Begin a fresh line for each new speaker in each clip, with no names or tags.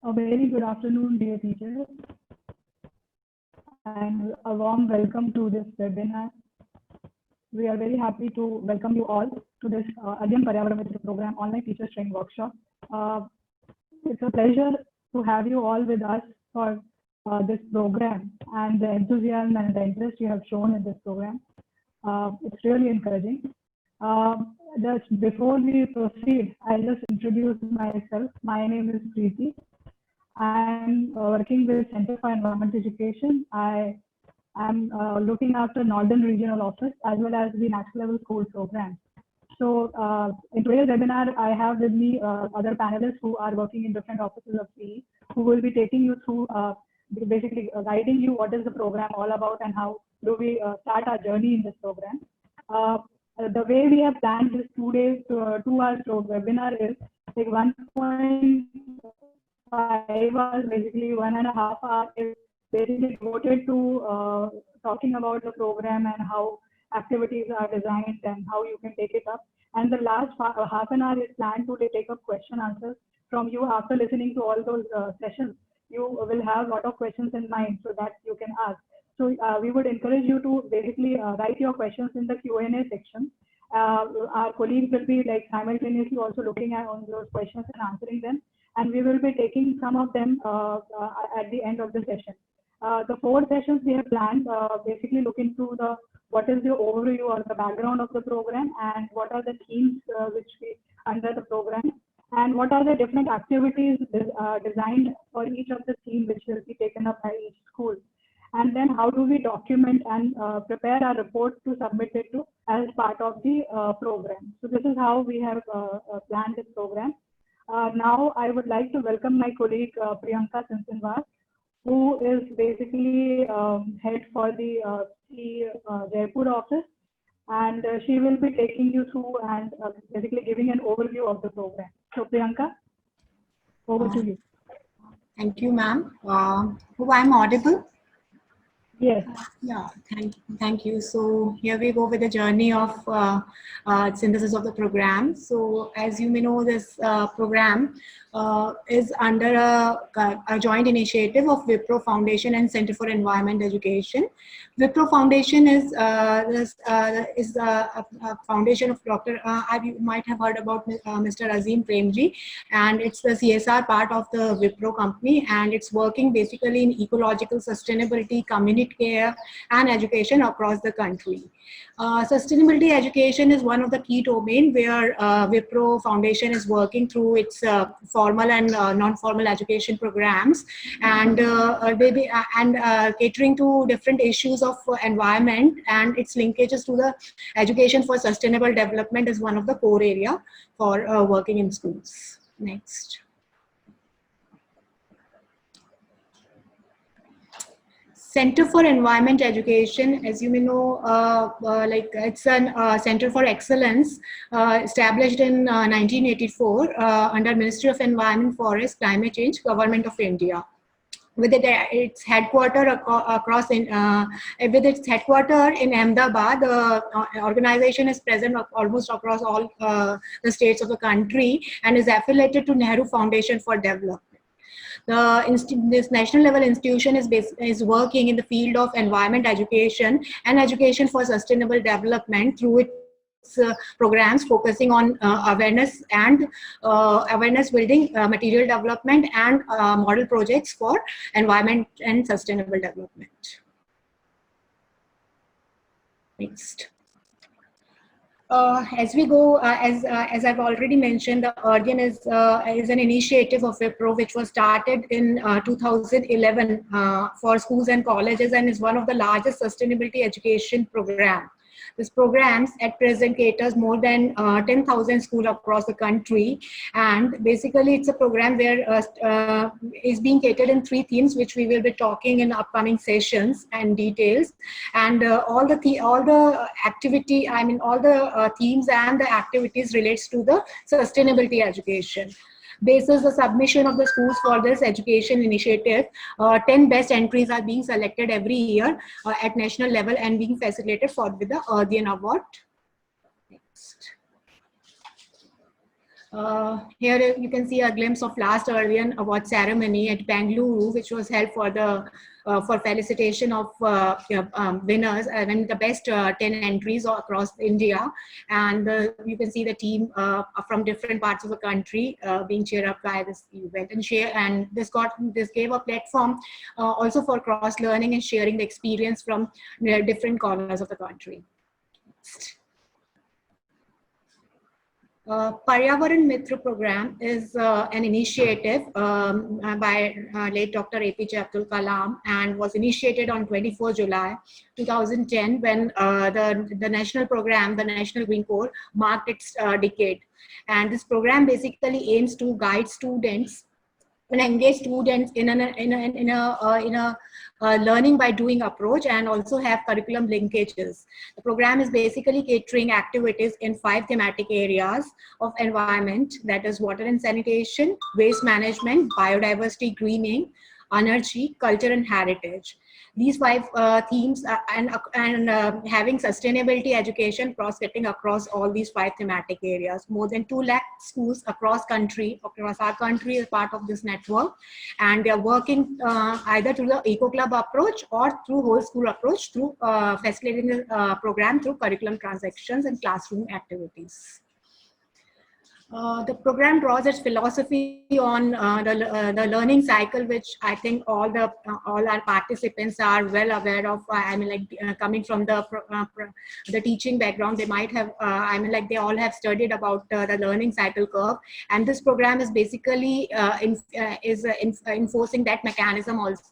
A very good afternoon, dear teachers, and a warm welcome to this webinar. We are very happy to welcome you all to this Adhyam Paryavaran Mitra program online teachers training workshop. Uh, it's a pleasure to have you all with us for this program and the enthusiasm and the interest you have shown in this program. It's really encouraging. Just before we proceed, I'll just introduce myself. My name is Preeti. I'm working with Center for Environment Education. I am looking after Northern Regional Office as well as the National Level School program. So in today's webinar, I have with me other panelists who are working in different offices of CE, who will be taking you through basically guiding you what is the program all about and how do we start our journey in this program. The way we have planned this 2 days, 2 hours webinar is like 1.5 hours, basically 1.5 hours is basically devoted to talking about the program and how activities are designed and how you can take it up. And the last half an hour is planned to take up question answers from you after listening to all those sessions. You will have a lot of questions in mind so that you can ask. So we would encourage you to basically write your questions in the Q&A section. Our colleagues will be like simultaneously also looking at on those questions and answering them, and we will be taking some of them at the end of the session. The 4 sessions we have planned basically look into the what is the overview or the background of the program and what are the themes which we under the program and what are the different activities designed for each of the themes which will be taken up by each school. And then how do we document and prepare our report to submit it to as part of the program. So this is how we have planned this program. Now I would like to welcome my colleague Priyanka Sinsinwar, who is basically head for the Jaipur office, and she will be taking you through and basically giving an overview of the program. So Priyanka, over to you.
Thank you, ma'am. Hope I'm audible.
Yes.
Yeah, thank you. So here we go with the journey of synthesis of the program. So as you may know, this program is under a joint initiative of Wipro Foundation and Center for Environment Education. Wipro Foundation is a foundation of Dr. You might have heard about Mr. Azim Premji, and it's the CSR part of the Wipro company, and it's working basically in ecological sustainability, community care, and education across the country. Sustainability education is one of the key domains where Wipro Foundation is working through its formal and non-formal education programs, and catering to different issues of environment, and its linkages to the education for sustainable development is one of the core area for working in schools. Next. Center for Environment Education, as you may know, it's a Center for Excellence established in 1984 under Ministry of Environment, Forest, Climate Change, Government of India. With its headquarter in Ahmedabad, the organization is present almost across all the states of the country and is affiliated to Nehru Foundation for Development. This national level institution is working in the field of environment education and education for sustainable development through its programs focusing on awareness and awareness building, material development, and model projects for environment and sustainable development. Next. As we go, as I've already mentioned, the Ardyan is an initiative of Wipro which was started in 2011 for schools and colleges, and is one of the largest sustainability education program. This program at present caters more than 10,000 schools across the country, and basically it's a program where is being catered in 3 themes, which we will be talking in upcoming sessions and details. And all the themes and the activities relates to the sustainability education. Basis the submission of the schools for this education initiative, 10 best entries are being selected every year at national level and being facilitated for with the Ardyan Award. Next. Here you can see a glimpse of last Ardian award ceremony at Bangalore, which was held for the for felicitation of winners and the best 10 entries across India. And you can see the team from different parts of the country being cheered up by this event and share. And this gave a platform also for cross learning and sharing the experience from different corners of the country. Paryavaran Mitra program is an initiative by late Dr. APJ Abdul Kalam and was initiated on 24 July 2010 when the national program, the National Green Corps, marked its decade. And this program basically aims to guide students and engage students in a learning by doing approach and also have curriculum linkages. The program is basically catering activities in 5 thematic areas of environment, that is water and sanitation, waste management, biodiversity, greening, energy, culture and heritage. These 5 themes and having sustainability education cross-cutting across all these 5 thematic areas. More than 2 lakh schools across our country is part of this network, and they are working either through the Eco Club approach or through whole school approach through facilitating the program through curriculum transactions and classroom activities. The program draws its philosophy on the learning cycle, which I think all our participants are well aware of. I mean, like coming from the teaching background, they might have. I mean, like they all have studied about the learning cycle curve, and this program is basically enforcing that mechanism also.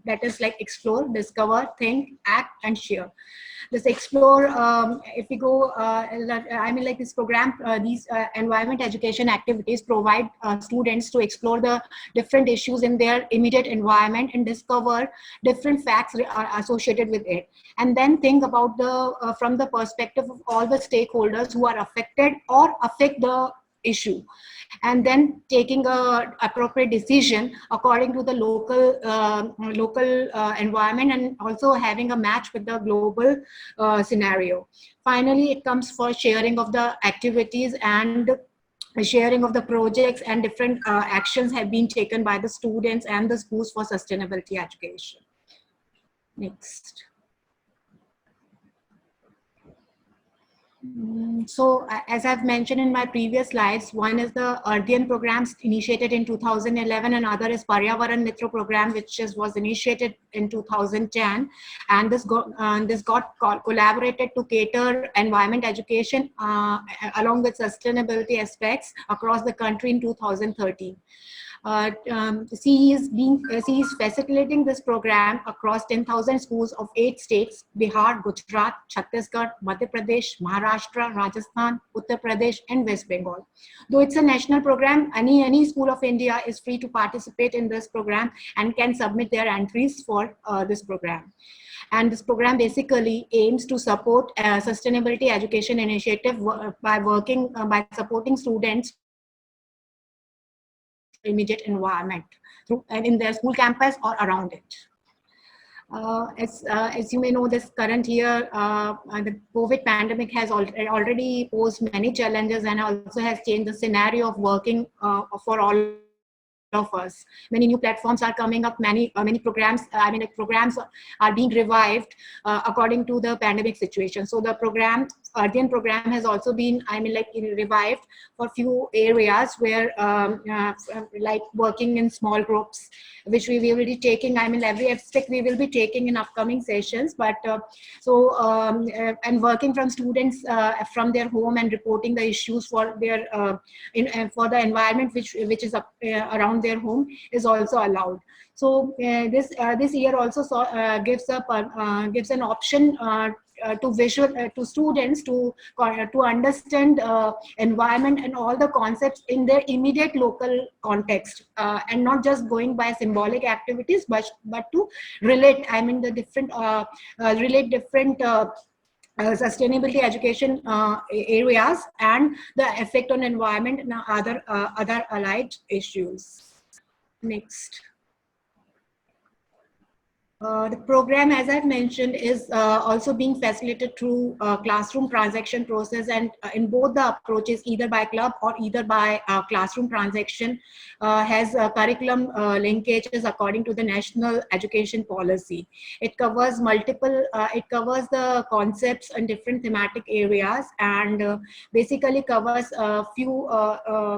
That is like explore, discover, think, act, and share. This explore, if we go, I mean, like this program, these environment education activities provide students to explore the different issues in their immediate environment and discover different facts associated with it. And then think about from the perspective of all the stakeholders who are affected or affect the issue, and then taking a appropriate decision according to the local environment and also having a match with the global scenario. Finally, it comes for sharing of the activities and sharing of the projects, and different actions have been taken by the students and the schools for sustainability education. Next. So as I've mentioned in my previous slides, one is the Ardian programs initiated in 2011, and other is Paryavaran Mitra program, which was initiated in 2010, and this got collaborated to cater environment education along with sustainability aspects across the country in 2013. CE is facilitating this program across 10,000 schools of 8 states: Bihar, Gujarat, Chhattisgarh, Madhya Pradesh, Maharashtra, Rajasthan, Uttar Pradesh, and West Bengal. Though it's a national program, any school of India is free to participate in this program and can submit their entries for this program. And this program basically aims to support sustainability education initiative by supporting students immediate environment and in their school campus or around it. As you may know, this current year, the COVID pandemic has already posed many challenges and also has changed the scenario of working for all of us. Many new platforms are coming up, many programs, programs are being revived according to the pandemic situation. So the Ardian program has also been, revived for a few areas where like working in small groups, which we will be taking, every aspect we will be taking in upcoming sessions, but and working from students from their home and reporting the issues for their for the environment which is around their home is also allowed. So this year also gives an option to students to understand environment and all the concepts in their immediate local context, and not just going by symbolic activities, but to relate the different relate different sustainability education areas and the effect on environment and other allied issues. Next. The program, as I've mentioned, is also being facilitated through classroom transaction process, and in both the approaches, either by club or either by classroom transaction, has curriculum linkages according to the national education policy. It covers it covers the concepts in different thematic areas, and basically covers a few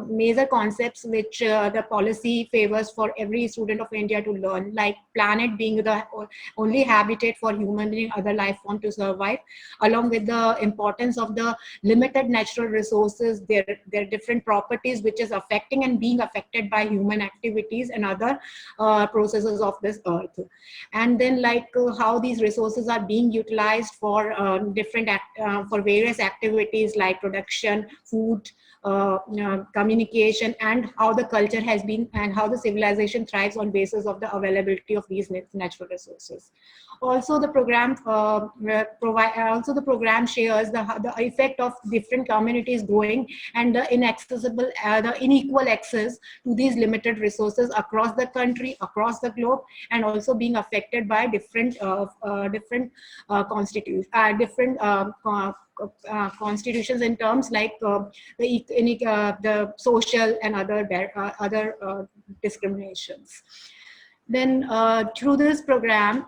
major concepts which the policy favors for every student of India to learn, like planet being the only habitat for human and other life form to survive, along with the importance of the limited natural resources, their different properties which is affecting and being affected by human activities and other processes of this earth. And then like how these resources are being utilized for for various activities like production, food, communication, and how the culture has been and how the civilization thrives on basis of the availability of these natural resources. Also the program the program shares the effect of different communities growing and the inaccessible the unequal access to these limited resources across the country, across the globe, and also being affected by different constitutions in terms like the social and other discriminations. Then through this program,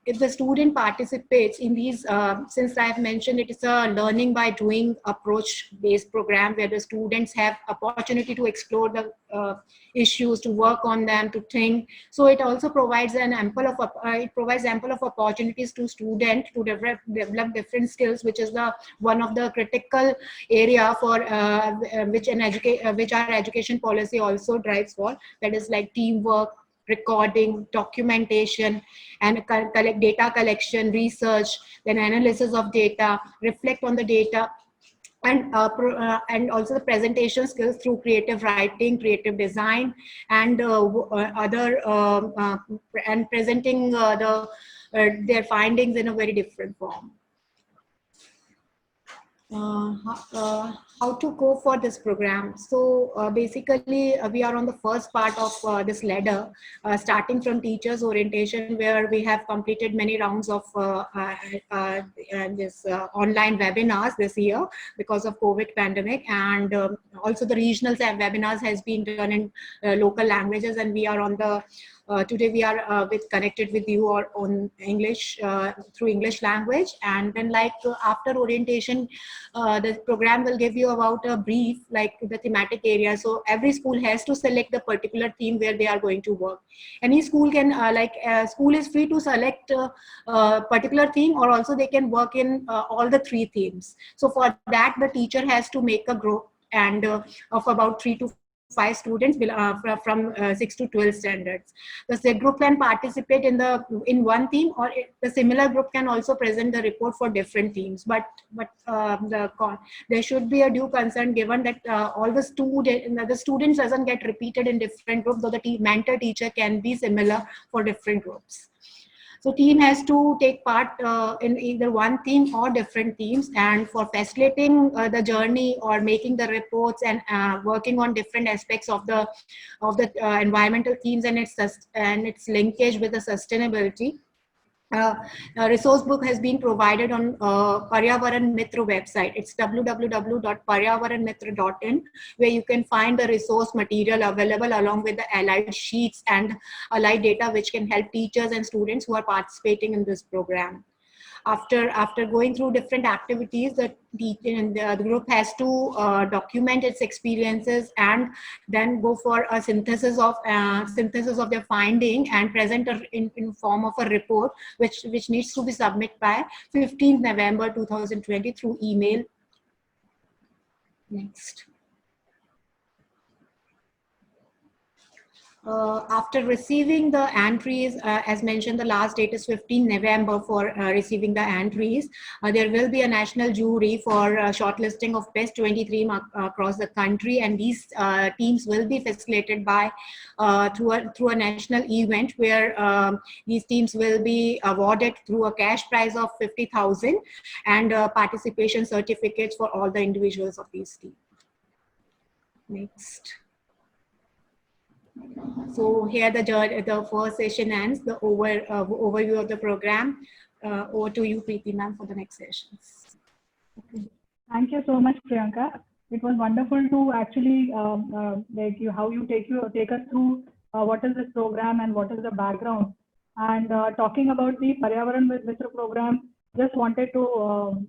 if the student participates in these, since I've mentioned it is a learning by doing approach based program where the students have opportunity to explore the issues, to work on them, to think. So it also provides ample of opportunities to students to develop different skills, which is the one of the critical area for which our education policy also drives for, that is like teamwork, recording, documentation, and collect data collection, research, then analysis of data, reflect on the data, and also the presentation skills through creative writing, creative design, and and presenting their findings in a very different form. How to go for this program. So basically we are on the first part of this ladder, starting from teachers orientation, where we have completed many rounds of this online webinars this year because of COVID pandemic, and also the regional webinars has been done in local languages, and we are on the today we are connected with you or on English through English language. And then like after orientation, the program will give you about a brief like the thematic area. So every school has to select the particular theme where they are going to work. Any school can school is free to select a particular theme, or also they can work in all the three themes. So for that the teacher has to make a group and of about 3 to 5 students from 6 to 12 standards. The group can participate in one theme, or the similar group can also present the report for different themes. But there should be a due concern given that all the students doesn't get repeated in different groups, though the mentor teacher can be similar for different groups. So team has to take part in either one theme or different themes, and for facilitating the journey or making the reports and working on different aspects of the environmental themes and its linkage with the sustainability. A resource book has been provided on Paryavaran Mitra website. It's www.paryavaranmitra.in, where you can find the resource material available along with the allied sheets and allied data which can help teachers and students who are participating in this program. After going through different activities, the group has to document its experiences and then go for a synthesis of their finding and present in form of a report, which needs to be submitted by 15th November 2020 through email. Next. After receiving the entries, as mentioned, the last date is 15 November for receiving the entries. There will be a national jury for shortlisting of best 23 across the country, and these teams will be facilitated by through a national event where these teams will be awarded through a cash prize of 50,000 and participation certificates for all the individuals of these teams. Next. So here the first session ends, the overview of the program. Over to you, Preeti ma'am, for the next sessions.
Okay. Thank you so much, Priyanka. It was wonderful to actually how you take us through what is this program and what is the background. And talking about the Paryavaran Mitra program, just wanted to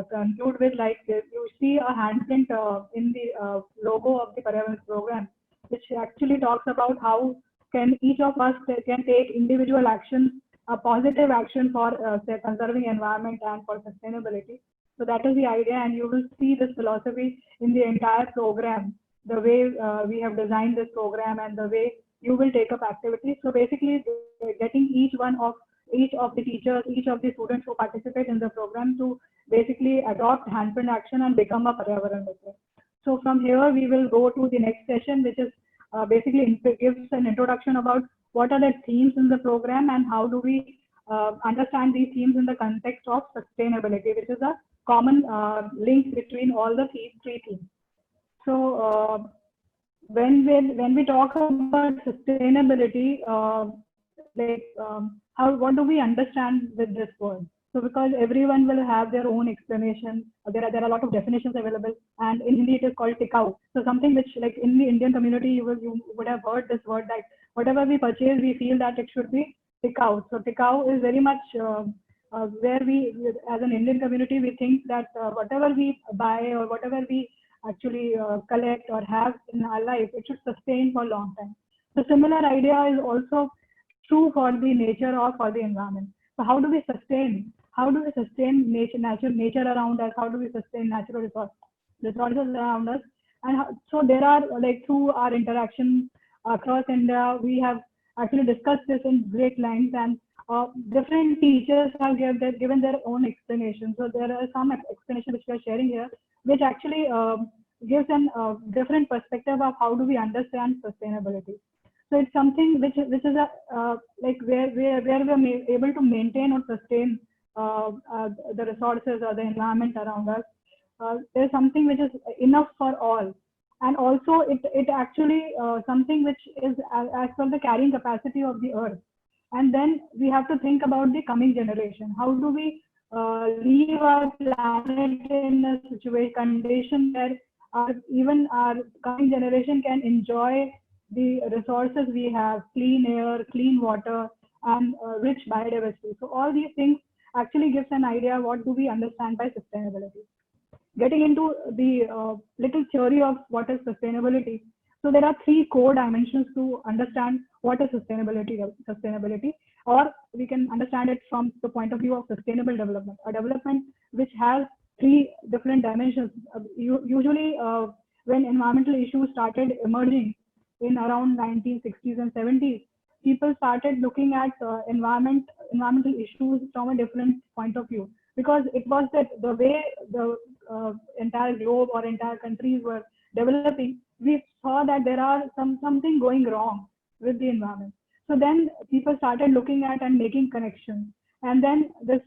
conclude with like you see a handprint in the logo of the Paryavaran program, which actually talks about how can each of us can take individual action, a positive action for say, conserving environment and for sustainability. So that is the idea, and you will see this philosophy in the entire program, the way we have designed this program and the way you will take up activities. So basically, getting each of the teachers, each of the students who participate in the program to basically adopt handprint action and become a Paryavaran Mitra. So from here, we will go to the next session, which is basically gives an introduction about what are the themes in the program and how do we understand these themes in the context of sustainability, which is a common link between all the three themes. So when we talk about sustainability, what do we understand with this word? So because everyone will have their own explanation, there are a lot of definitions available, and in Hindi it is called tikau. So something which like in the Indian community you would have heard this word that whatever we purchase we feel that it should be tikau. So tikau is very much where we as an Indian community we think that whatever we buy or whatever we actually collect or have in our life, it should sustain for a long time. The similar idea is also true for the nature or for the environment. So how do we sustain? How do we sustain nature around us? How do we sustain natural resources around us? And so there are like through our interaction across India, we have actually discussed this in great length, and different teachers have given their own explanation. So there are some explanation which we are sharing here, which actually gives a different perspective of how do we understand sustainability. So it's something which is a like where we are able to maintain or sustain the resources or the environment around us. There's something which is enough for all, and also it actually something which is as per the carrying capacity of the earth. And then we have to think about the coming generation. How do we leave our planet in a situation condition where even our coming generation can enjoy the resources we have, clean air, clean water, and rich biodiversity. So all these things actually gives an idea what do we understand by sustainability. Getting into the little theory of what is sustainability. So there are three core dimensions to understand what is sustainability, or we can understand it from the point of view of sustainable development, a development which has three different dimensions. Usually, when environmental issues started emerging in around 1960s and 70s, people started looking at environmental issues from a different point of view, because it was that the way the entire globe or entire countries were developing, we saw that there are something going wrong with the environment. So then people started looking at and making connections, and then this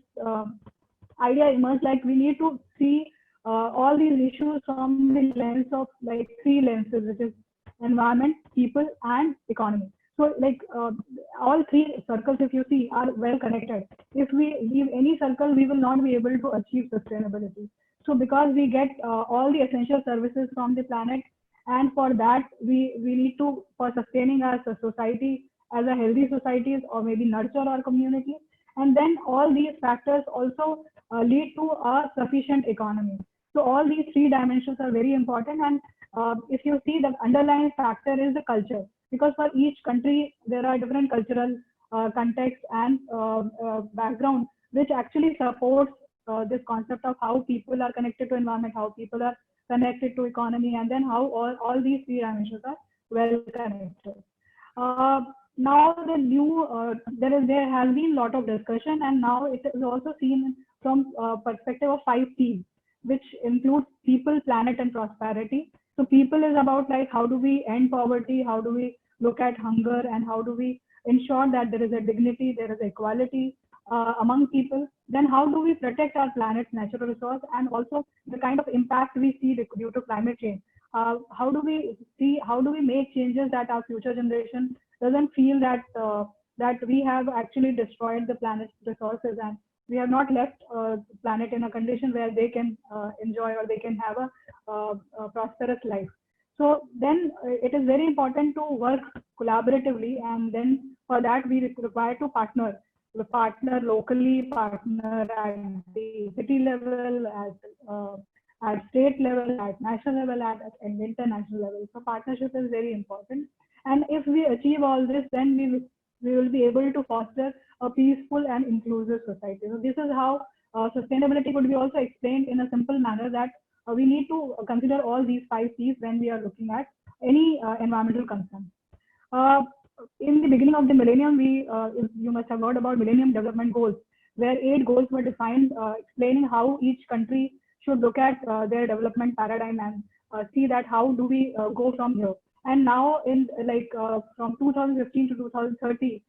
idea emerged like we need to see all these issues from the lens of like three lenses, which is environment, people, and economy. So like all three circles, if you see, are well connected. If we leave any circle, we will not be able to achieve sustainability. So because we get all the essential services from the planet, and for that we need to, for sustaining our society as a healthy societies, or maybe nurture our community, and then all these factors also lead to a sufficient economy. So all these three dimensions are very important, and if you see, the underlying factor is the culture, because for each country there are different cultural context and background which actually supports this concept of how people are connected to environment, how people are connected to economy, and then how all these three dimensions are well connected. Now the new there has been a lot of discussion, and now it is also seen from perspective of 5 themes, which includes people, planet, and prosperity. So people is about like how do we end poverty, how do we look at hunger, and how do we ensure that there is a dignity, there is equality among people. Then how do we protect our planet's natural resource, and also the kind of impact we see due to climate change. how do we see, how do we make changes that our future generation doesn't feel that that we have actually destroyed the planet's resources, and we have not left the planet in a condition where they can enjoy or they can have a prosperous life. So then it is very important to work collaboratively, and then for that we require to partner locally, partner at the city level, at state level, at national level, at international level. So partnership is very important. And if we achieve all this, then we will be able to foster a peaceful and inclusive society. So this is how sustainability could be also explained in a simple manner, that we need to consider all these 5 Ps when we are looking at any environmental concern. Uh, in the beginning of the millennium, you must have heard about Millennium Development Goals, where 8 goals were defined, explaining how each country should look at their development paradigm and see that how do we go from here. And now, in from 2015 to 2030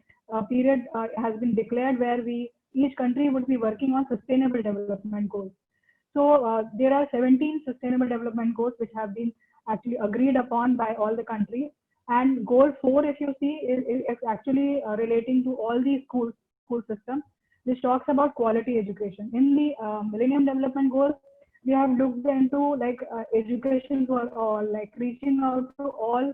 period has been declared, where each country would be working on sustainable development goals. So there are 17 sustainable development goals which have been actually agreed upon by all the countries. And goal 4, if you see, is actually relating to all the school systems, which talks about quality education. In the Millennium Development Goals, we have looked into education for all, like reaching out to all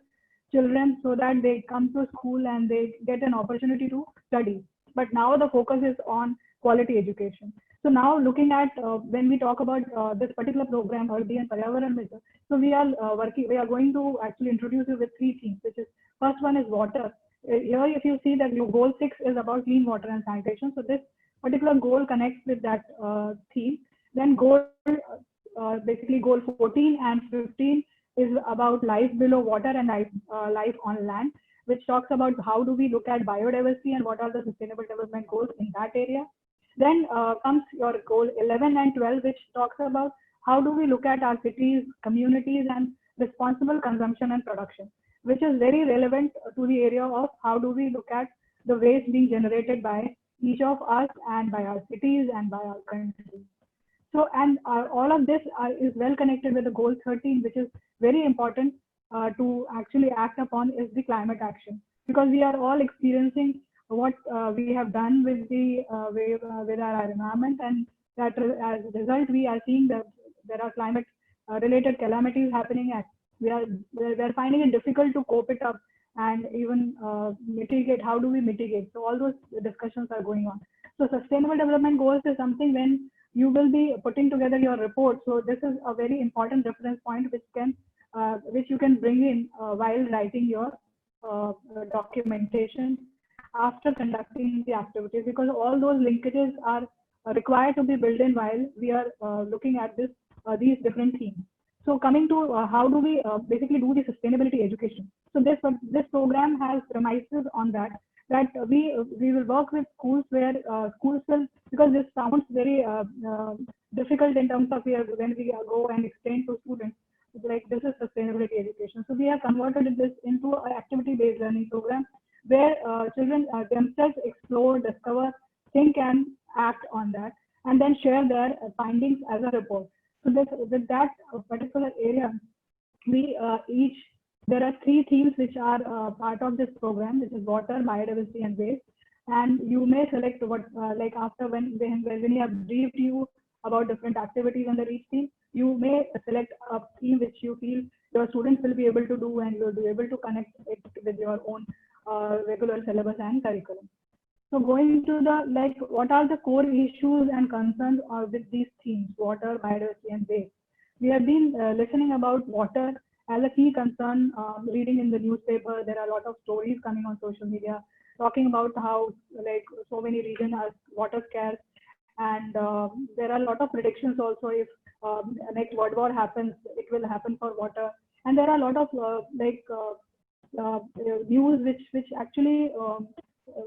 children so that they come to school and they get an opportunity to study. But now the focus is on quality education. So now looking at when we talk about this particular program, Ardhi and Paryavaran Mitra, so we are going to actually introduce you with 3 themes, which is, first one is water. Here, if you see that goal 6 is about clean water and sanitation. So this particular goal connects with that theme. Then basically goal 14 and 15 is about life below water and life on land, which talks about how do we look at biodiversity and what are the sustainable development goals in that area. Then comes your goal 11 and 12, which talks about how do we look at our cities, communities, and responsible consumption and production, which is very relevant to the area of how do we look at the waste being generated by each of us and by our cities and by our country. So, and all of this is well connected with the goal 13, which is very important to actually act upon, is the climate action, because we are all experiencing what we have done with with our environment, and that as a result we are seeing that there are climate related calamities happening, and we are finding it difficult to cope it up and even mitigate. How do we mitigate? So all those discussions are going on. So sustainable development goals is something when you will be putting together your report. So this is a very important reference point which you can bring in while writing your documentation after conducting the activities, because all those linkages are required to be built in while we are looking at these different themes. So coming to how do we basically do the sustainability education. So this program has premises on that we will work with schools where schools will, because this sounds very difficult in terms of when we go and explain to students like this is sustainability education. So we have converted this into an activity-based learning program where children themselves explore, discover, think, and act on that, and then share their findings as a report. So with that particular area, there are 3 themes which are part of this program, which is water, biodiversity, and waste. And you may select what, like after when we have briefed you about different activities under each theme, you may select a theme which you feel your students will be able to do, and you'll be able to connect it with your own regular syllabus and curriculum. So going to what are the core issues and concerns with these themes, water, biodiversity, and waste. We have been listening about water as a key concern, reading in the newspaper. There are a lot of stories coming on social media talking about how so many regions are water scarce, and there are a lot of predictions also. If next world war happens, it will happen for water, and there are a lot of news which actually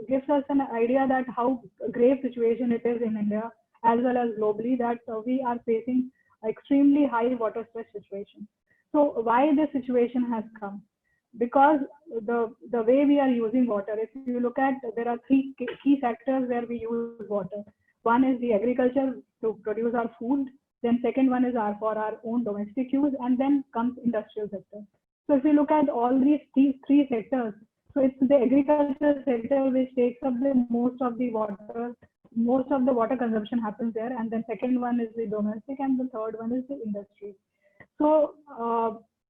gives us an idea that how grave situation it is in India as well as globally, that we are facing extremely high water stress situation. So why this situation has come? Because the way we are using water, if you look at, there are 3 key sectors where we use water. One is the agriculture to produce our food. Then second one is for our own domestic use, and then comes industrial sector. So if you look at all these three sectors, so it's the agriculture sector which takes up the most of the water consumption happens there, and then second one is the domestic, and the third one is the industry. So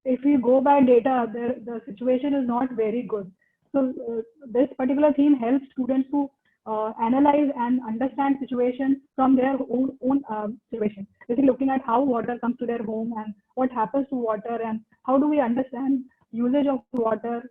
if we go by data, the situation is not very good. So this particular theme helps students to analyze and understand situations from their own situation. Basically looking at how water comes to their home and what happens to water, and how do we understand usage of water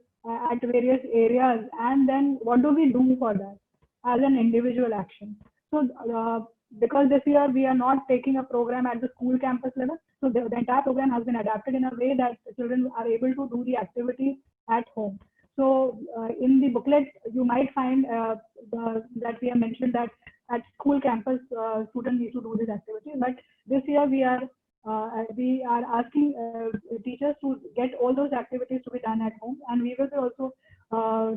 at various areas, and then what do we do for that as an individual action. So because this year we are not taking a program at the school campus level, so the entire program has been adapted in a way that the children are able to do the activities at home. So in the booklet, you might find that we have mentioned that at school campus, students need to do this activity. But this year we are asking teachers to get all those activities to be done at home, and we will be also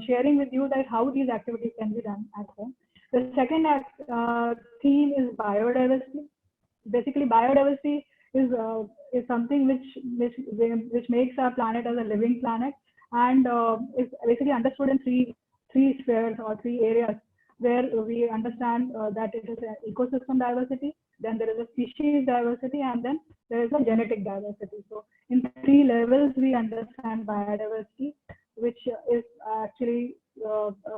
sharing with you that how these activities can be done at home. The second theme is biodiversity. Basically, biodiversity is something which makes our planet as a living planet, and is basically understood in three spheres or three areas, where we understand that it is an ecosystem diversity, then there is a species diversity, and then there is a genetic diversity. So in three levels we understand biodiversity, which is actually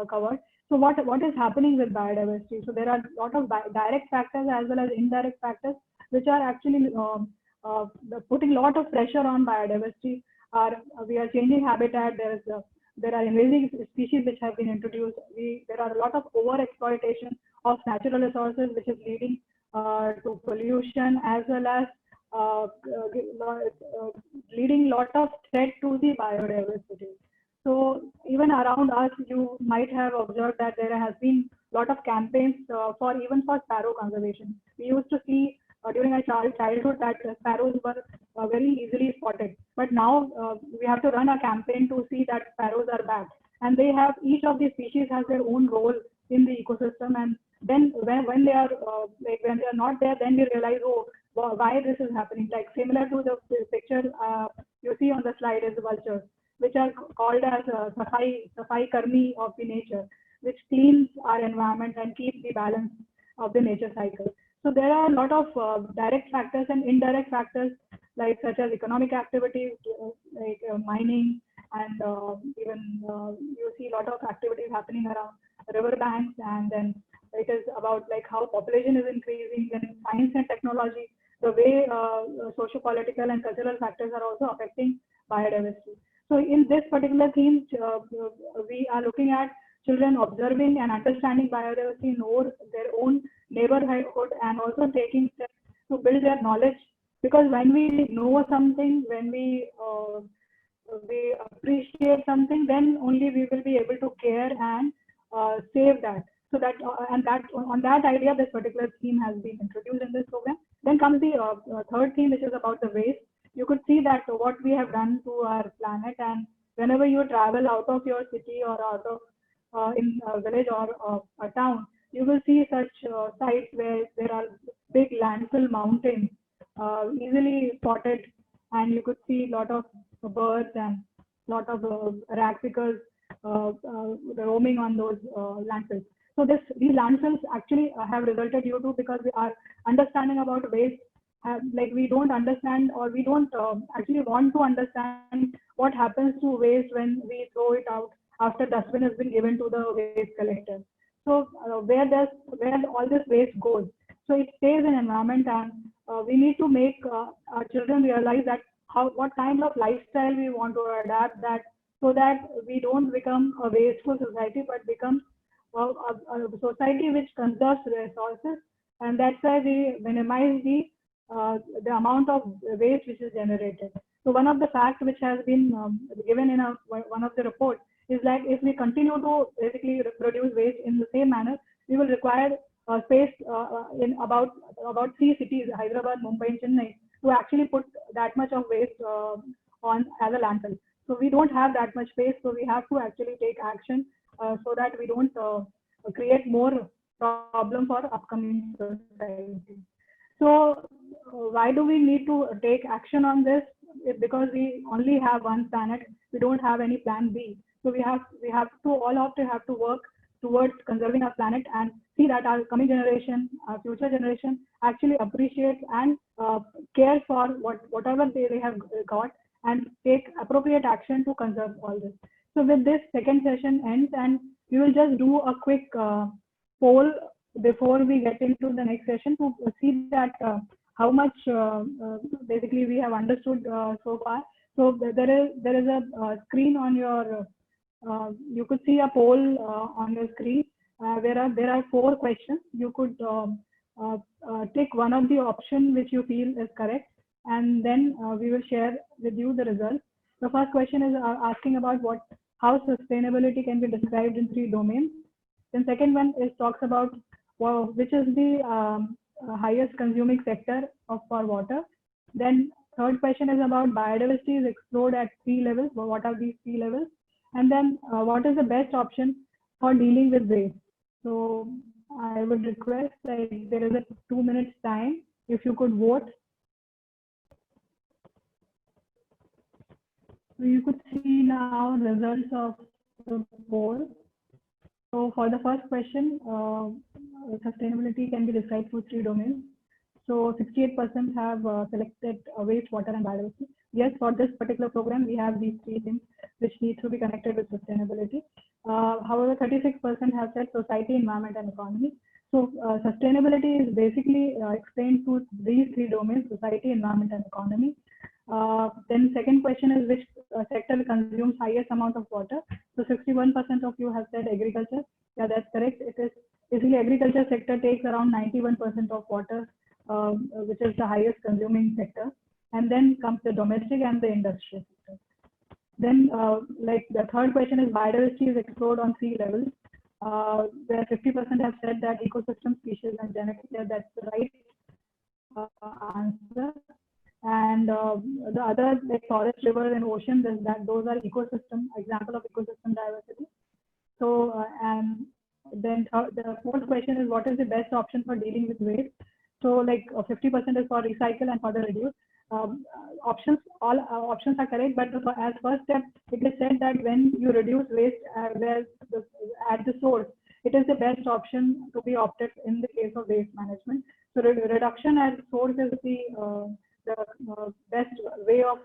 covered. So what is happening with biodiversity? So there are a lot of direct factors as well as indirect factors which are actually putting a lot of pressure on biodiversity. We are changing habitat. There are invasive species which have been introduced. There are a lot of over-exploitation of natural resources, which is leading to pollution, as well as leading a lot of threat to the biodiversity. So even around us, you might have observed that there has been a lot of campaigns for sparrow conservation. We used to see during our childhood that sparrows were very easily spotted. But now we have to run a campaign to see that sparrows are back. And each of these species has their own role in the ecosystem. And then when they are not there, then we realize, oh, why this is happening. Like similar to the picture you see on the slide is the vultures, which are called as Safai Karmi of the nature, which cleans our environment and keeps the balance of the nature cycle. So there are a lot of direct factors and indirect factors, like such as economic activities, like mining, and even you see a lot of activities happening around river banks, and then it is about like how population is increasing, and science and technology, the way socio-political and cultural factors are also affecting biodiversity. So in this particular theme, we are looking at children observing and understanding biodiversity in their own neighborhood, and also taking steps to build their knowledge. Because when we know something, when we appreciate something, then only we will be able to care and save that. So that on that idea, this particular theme has been introduced in this program. Then comes the third theme, which is about the waste. You could see that what we have done to our planet, and whenever you travel out of your city or out of in a village or a town, you will see such sites where there are big landfill mountains, easily spotted, and you could see a lot of birds and a lot of ragpickers roaming on those landfills. So these landfills actually have resulted due to, because we are understanding about waste, like we don't understand, or we don't actually want to understand what happens to waste when we throw it out after dustbin has been given to the waste collector. So where all this waste goes, so it stays in environment, and we need to make our children realize that what kind of lifestyle we want to adapt, that so that we don't become a wasteful society, but become a society which conserves resources, and that's why we minimize the amount of waste which is generated. So one of the facts which has been given in one of the reports is that if we continue to basically produce waste in the same manner, we will require space in about 3 cities, Hyderabad, Mumbai, and Chennai, to actually put that much of waste on as a landfill. So we don't have that much space, so we have to actually take action so that we don't create more problem for upcoming society. So why do we need to take action on this? It's because we only have one planet. We don't have any plan B. So we have to all have to work towards conserving our planet and see that our coming generation, our future generation, actually appreciate and care for whatever they have got and take appropriate action to conserve all this. So with this, second session ends, and we will just do a quick poll before we get into the next session to see that how much basically we have understood so far. So there is a screen on your you could see a poll on your screen where there are 4 questions. You could take one of the option which you feel is correct, and then we will share with you the results. The first question is asking about how sustainability can be described in 3 domains. Then second one is talks about which is the highest consuming sector for water. Then third question is about biodiversity is explored at 3 levels. What are these 3 levels? And then what is the best option for dealing with waste? So I would request that there is a 2 minutes time if you could vote. So you could see now results of the poll. So for the first question, sustainability can be described through 3 domains. So 68% have selected wastewater and biodiversity. Yes, for this particular program, we have these 3 things which need to be connected with sustainability. However, 36% have said society, environment, and economy. So sustainability is basically explained through these 3 domains: society, environment, and economy. Then second question is which sector consumes highest amount of water. So 61% of you have said agriculture. Yeah, that's correct. It is basically agriculture sector takes around 91% of water, which is the highest consuming sector. And then comes the domestic and the industrial sector. Then like the third question is biodiversity is explored on 3 levels, where 50% have said that ecosystem, species, and genetics. Yeah, that's the right answer. And the other like forest, river, and ocean, those are ecosystem example of ecosystem diversity. So and then the fourth question is what is the best option for dealing with waste? So like 50% is for recycle and further reduce. All options are correct, but as first step, it is said that when you reduce waste at the source, it is the best option to be opted in the case of waste management. So reduction at source is the best way of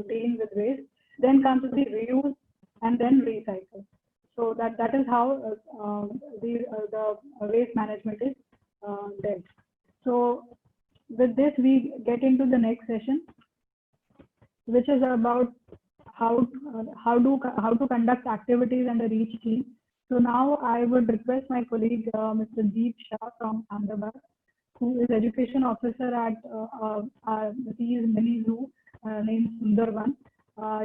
dealing with waste. Then comes the reuse and then recycle. So that is how the waste management is dealt. So with this, we get into the next session, which is about how to conduct activities and the REACH team. So now I would request my colleague, Mr. Deep Shah from Ahmedabad, who is education officer at his mini zoo named Sundarban.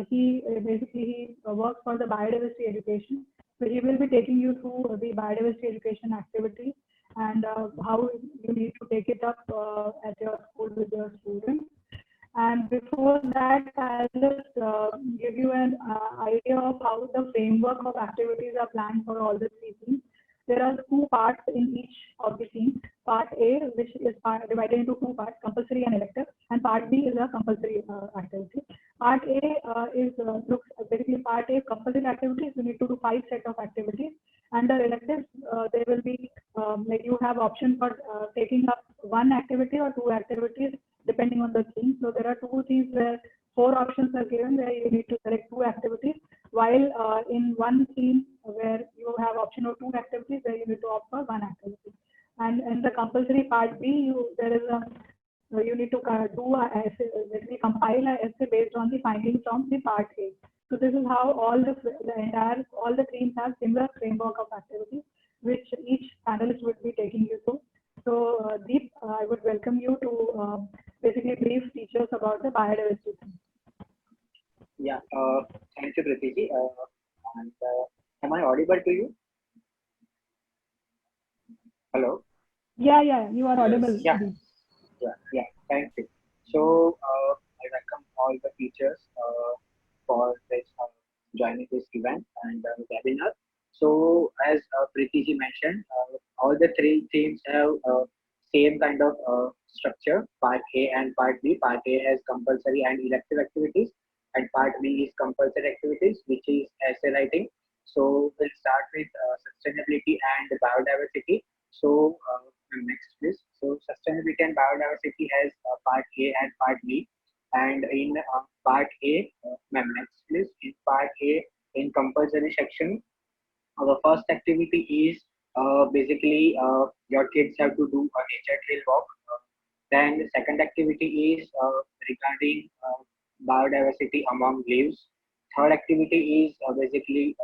He basically works for the biodiversity education. So he will be taking you through the biodiversity education activities and how you need to take it up at your school with your students. And before that, I'll just give you an idea of how the framework of activities are planned for all the 3 teams. There are 2 parts in each of the teams. Part A, which is divided into 2 parts, compulsory and elective, and part B is a compulsory activity. Part A is basically part A compulsory activities. You need to do 5 sets of activities. Under electives, there will be like you have option for taking up 1 activity or 2 activities depending on the theme. So there are 2 themes where 4 options are given where you need to select 2 activities, while in one theme where you have option of 2 activities where you need to opt for 1 activity. And in the compulsory part B, you need to do a essay, basically compile an essay based on the findings from the part A. So this is how all the themes have similar framework of activities, which each panelist would be taking you through. So Deep, I would welcome you to basically brief teachers about the biodiversity.
Yeah, thank you, Pratiji. And am I audible to you? Hello?
Yeah, you are audible.
Yeah, thank you. So I welcome all the teachers for this joining this event and webinar. So as Preeti ji mentioned, all the 3 themes have same kind of structure, part A and part B. Part A has compulsory and elective activities, and part B is compulsory activities, which is essay writing. So we'll start with sustainability and biodiversity. So next, please. So sustainability and biodiversity has part A and part B. And in part A, ma'am, next, please. In part A, in compulsory section, our first activity is basically your kids have to do a nature trail walk. Then the second activity is regarding biodiversity among leaves. Third activity is basically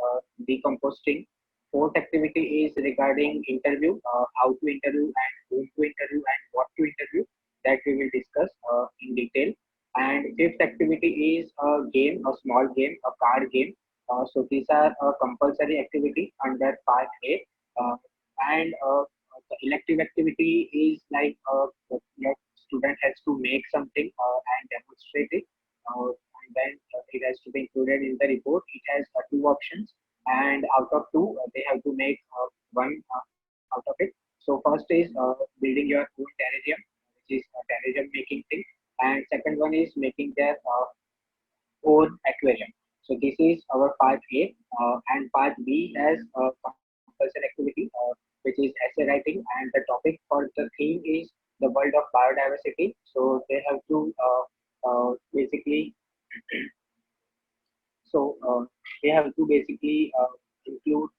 decomposting. Fourth activity is regarding interview, how to interview and whom to interview and what to interview. That we will discuss in detail. And fifth activity is a game, a small game, a card game. So these are a compulsory activity under part A. And the elective activity is like your student has to make something and demonstrate it. And then it has to be included in the report. It has two options, and out of two, they have to make one out of it. So first is building your own terrarium, which is a terrarium making thing, and second one is making their own aquarium. So this is our part A, and part B has compulsory activity, which is essay writing, and the topic for the theme is the world of biodiversity. So they have to basically, so they have to basically include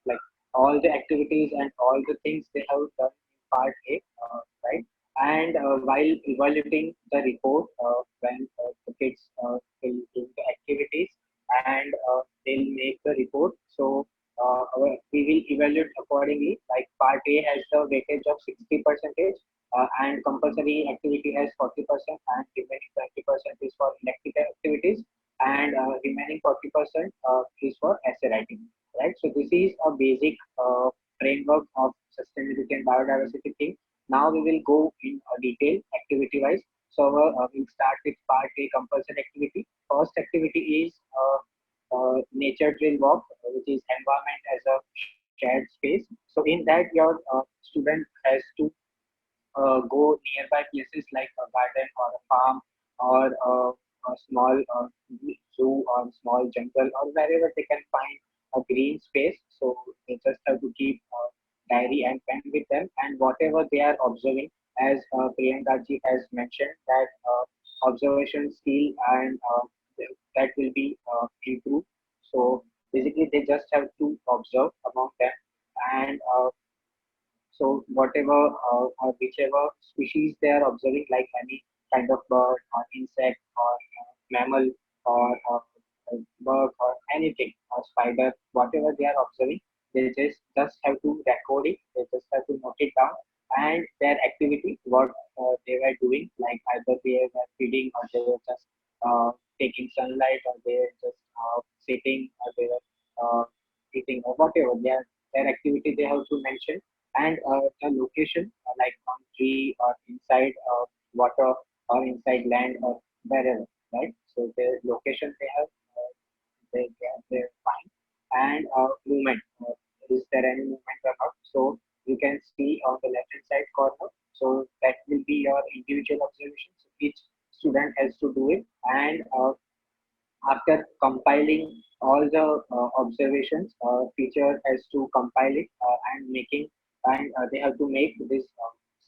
like all the activities and all the things they have done in part A, right? And while evaluating the report, when the kids will do the activities and they'll make the report, so we will evaluate accordingly. Like part A has the weightage of 60 percentage, and compulsory activity has 40%, and remaining 20% is for elective activities, and remaining 40% is for essay writing. Right. So this is a basic framework of sustainability and biodiversity thing. Now we will go in detail activity wise. So we'll start with part A, compulsory activity. First activity is nature trail walk, which is environment as a shared space. So in that your student has to go nearby places like a garden or a farm or a small zoo or small jungle or wherever they can find a green space. So they just have to keep diary and pen with them, and whatever they are observing, as Priyanka ji has mentioned, that observation skill and that will be improved. So basically, they just have to observe among them, and so whatever or whichever species they are observing, like any kind of bird or insect or mammal or bug or anything or spider, whatever they are observing, they just have to record it. They just have to note it down, and their activity, what they were doing, like either they were feeding or they were just taking sunlight or they were just sitting or they were eating or whatever their activity they have to mention, and the location like on tree or inside water or inside land or wherever, right? So the location they have, they find, and movement. Is there any movement or not? So you can see on the left hand side corner. So that will be your individual observations. Each student has to do it, and after compiling all the observations, teacher has to compile it and making, and they have to make this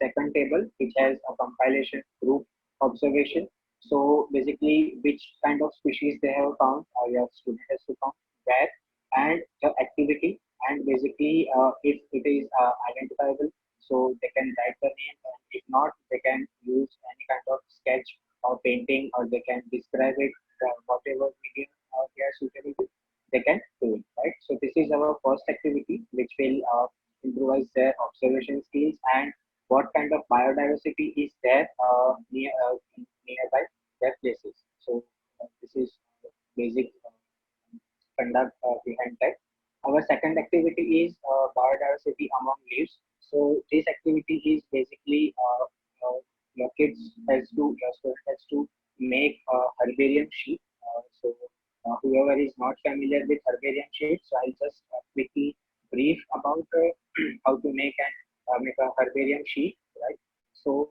second table which has a compilation group observation. So basically, which kind of species they have found, your student has to count where, and the activity, and basically if it is identifiable, so they can write the name, and if not, they can use any kind of sketch or painting, or they can describe it whatever medium they are suitable with, they can do it, right? So this is our first activity, which will improvise their observation skills and what kind of biodiversity is there nearby their places. So this is basic conduct behind that. Our second activity is biodiversity among leaves. So this activity is basically your kids your student has to make a herbarium sheet. So whoever is not familiar with herbarium sheet, so I'll just quickly brief about how to make a herbarium sheet, right? So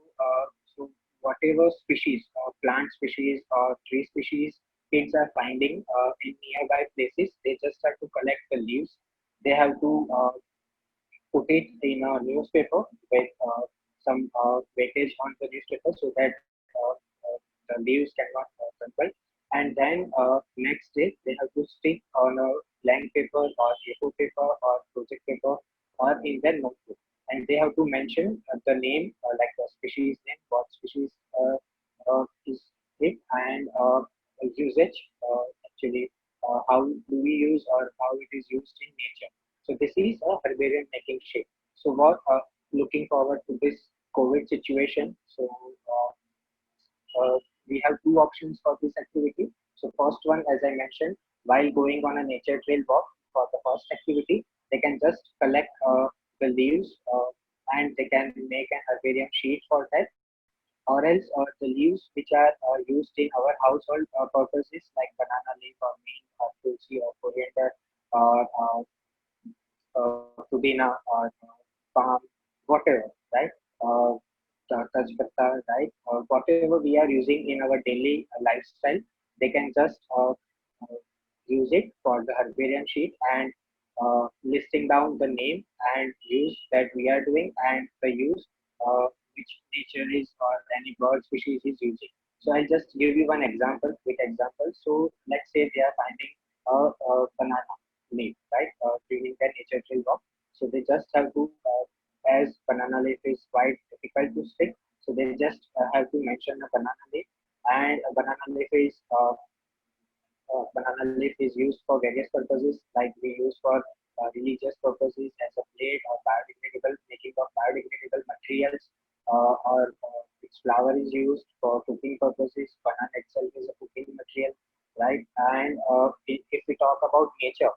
whatever species, plant species or tree species kids are finding in nearby places, they just have to collect the leaves. They have to put it in a newspaper with some weightage on the newspaper so that the leaves cannot crumble. And then next day they have to stick on a blank paper or A4 paper or project paper or in their notebook. And they have to mention the name, like the species name, what species is it, and usage, actually, how do we use or how it is used in nature. So this is a herbarium making shape. So what looking forward to this COVID situation. So we have two options for this activity. So first one, as I mentioned, while going on a nature trail walk for the first activity, they can just collect the leaves and they can make an herbarium sheet for that, or else the leaves which are used in our household purposes like banana leaf or mint or tulsi or coriander or pudina or palm, whatever, right? Uh, Tajpata, right? Whatever we are using in our daily lifestyle, they can just use it for the herbarium sheet and listing down the name and use that we are doing and the use which nature is or any bird species is using. So I'll just give you one example, quick example. So let's say they are finding a banana leaf, right? During their nature trail walk. So they just have to, as banana leaf is quite difficult to stick, so they just have to mention a banana leaf, and a banana leaf is used for various purposes, like we use for religious purposes as a plate or biodegradable, making of biodegradable materials, or its flower is used for cooking purposes. Banana itself is a cooking material, right? And if we talk about nature,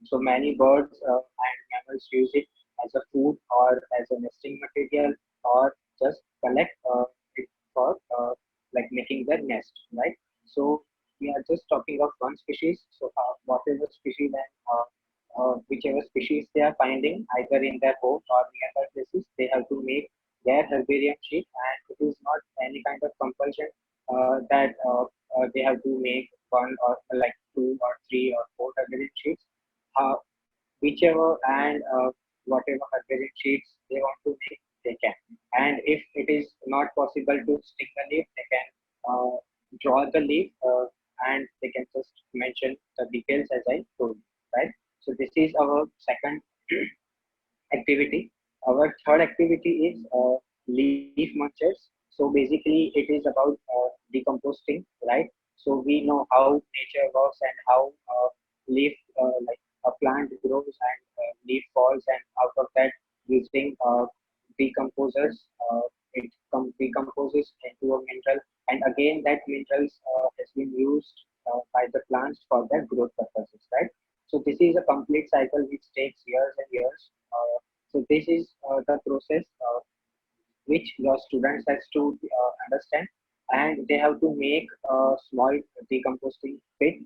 so many birds and mammals use it as a food or as a nesting material or just collect it for like making their nest, right? So we are just talking of one species. So whatever species and whichever species they are finding either in their home or nearby places, they have to make their herbarium sheet, and it is not any kind of compulsion that they have to make one or like two or three or four herbarium sheets, uh, whichever and whatever herbarium sheets they want to make, they can. And if it is not possible to stick the leaf, they can draw the leaf and they can just mention the details as I told you, right? So this is our second activity. Our third activity is leaf munchers. So basically, it is about decomposting, right? So we know how nature works and how leaf, like a plant grows and leaf falls, and out of that, using decomposers, it decomposes into a mineral, and again that minerals has been used by the plants for their growth purposes, right? So this is a complete cycle which takes years and years. So this is the process which your students has to understand, and they have to make a small decomposting pit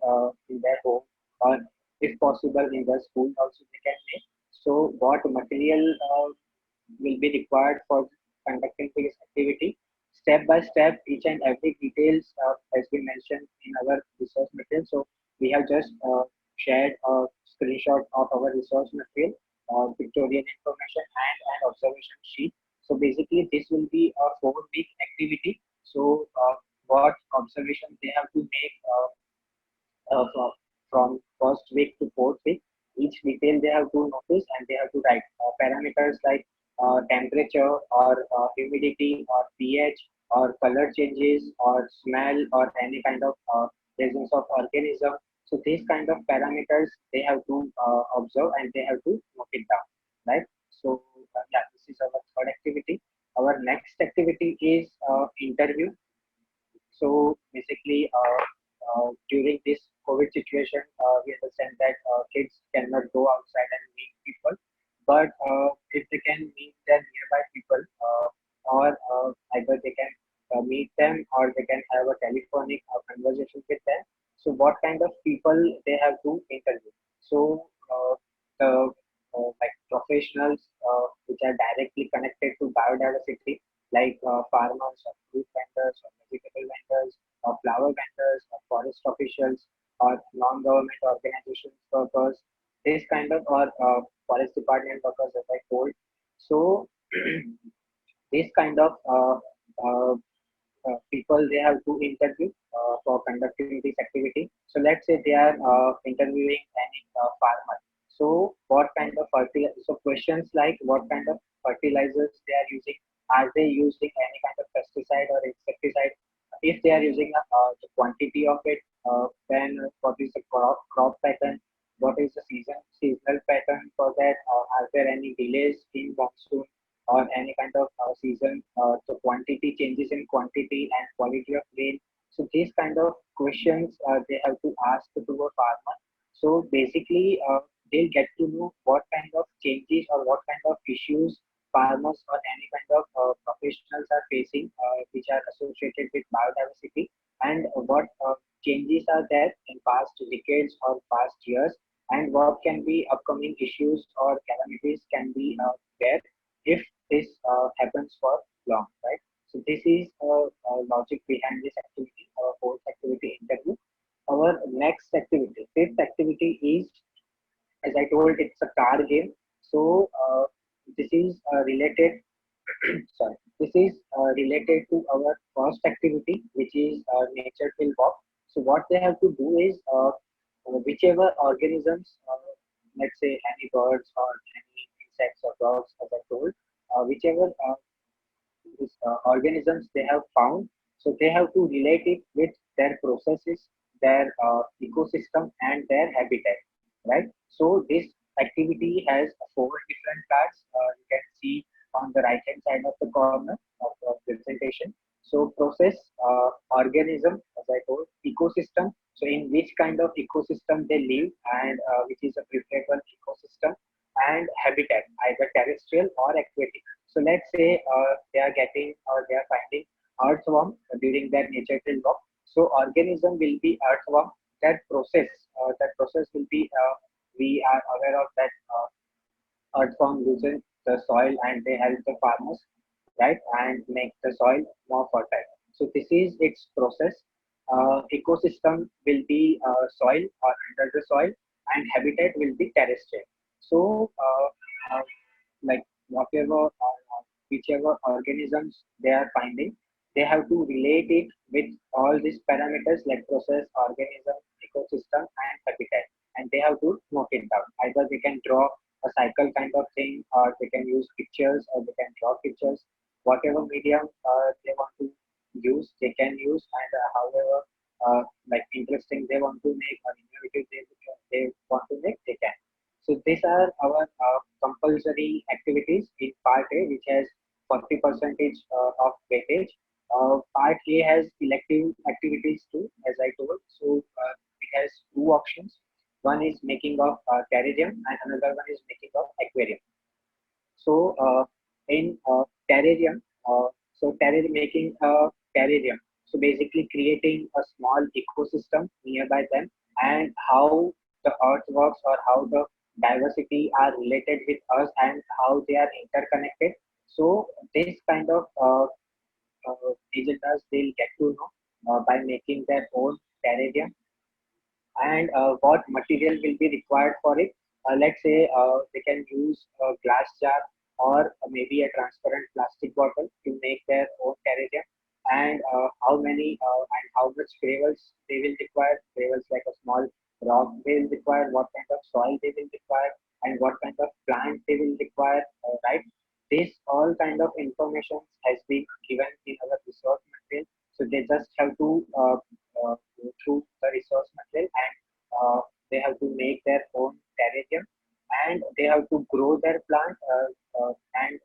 in their home, or if possible in their school also they can make. So what material will be required for conducting this activity? Step by step, each and every details has been mentioned in our resource material. So we have just shared a screenshot of our resource material, pictorial information, and an observation sheet. So basically, this will be a 4 week activity. So what observation they have to make from first week to fourth week. Each detail they have to notice and they have to write parameters like temperature or humidity or pH or color changes or smell or any kind of presence of organism. So these kind of parameters they have to observe and they have to note it down, right? So yeah, this is our third activity. Our next activity is interview. So basically, during this COVID situation, we understand that kids cannot go outside and meet people, but if they can meet their nearby people, or either they can meet them or they can have a telephonic conversation with them. So what kind of people they have to interview? So the like professionals which are directly connected to biodiversity, like farmers or fruit vendors or vegetable vendors or flower vendors or forest officials or non-government organizations workers, this kind of, or forest department workers, as I told. So this kind of uh, people they have to interview for conducting this activity. So let's say they are interviewing any farmer. So what kind of fertilizer? So questions like what kind of fertilizers they are using? Are they using any kind of pesticide or insecticide? If they are using the quantity of it, then what is the crop pattern? What is the seasonal pattern for that? Are there any delays in monsoon? Or any kind of season, so quantity changes in quantity and quality of rain. So these kind of questions they have to ask to a farmer. So basically, they'll get to know what kind of changes or what kind of issues farmers or any kind of professionals are facing, which are associated with biodiversity, and what changes are there in past decades or past years, and what can be upcoming issues or calamities can be there if this happens for long, right? So this is logic behind this activity, our fourth activity interview. Our next activity, fifth activity is, as I told, it's a card game. So this is related. Sorry, this is related to our first activity, which is nature field walk. So what they have to do is whichever organisms, let's say any birds or any insects or dogs, as I told, whichever organisms they have found, so they have to relate it with their processes, their ecosystem, and their habitat, right? So this activity has four different parts. You can see on the right hand side of the corner of the presentation. So process, organism, as I told, ecosystem. So in which kind of ecosystem they live, and which is a preferable ecosystem, and habitat, either terrestrial or aquatic. So let's say they are getting or they are finding earthworm during their nature field walk. So organism will be earthworm. That process will be, we are aware of that earthworm loosens the soil and they help the farmers, right, and make the soil more fertile. So this is its process. Ecosystem will be soil or under the soil, and habitat will be terrestrial. So like whatever whichever organisms they are finding, they have to relate it with all these parameters like process, organism, ecosystem, and habitat, and they have to note it down. Either they can draw a cycle kind of thing, or they can use pictures, or they can draw pictures. Whatever medium they want to use, they can use, and however like interesting they want to make or innovative they want to make, they can. So these are our compulsory activities in Part A, which has 40 percentage of weightage. Part A has elective activities too, as I told. So it has two options. One is making of terrarium, and another one is making of aquarium. So in terrarium, making a terrarium. So basically creating a small ecosystem nearby them, and how the earth works or how the diversity are related with us and how they are interconnected. So this kind of agendas they'll get to know by making their own terrarium, and what material will be required for it. Let's say they can use a glass jar or maybe a transparent plastic bottle to make their own terrarium, and how many and how much gravels they will require. Gravels like a small rock they will require, what kind of soil they will require, and what kind of plant they will require, right? This all kind of information has been given in our resource material. So they just have to go through the resource material, and they have to make their own terrarium, and they have to grow their plant, and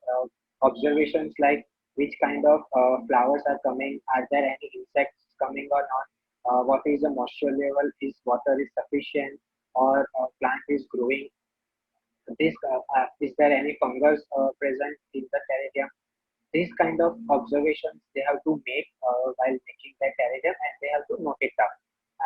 observations like which kind of flowers are coming, are there any insects coming or not, what is the moisture level, is water is sufficient, or plant is growing, this is there any fungus present in the terrarium. These kind of observations they have to make while making their terrarium, and they have to note it down.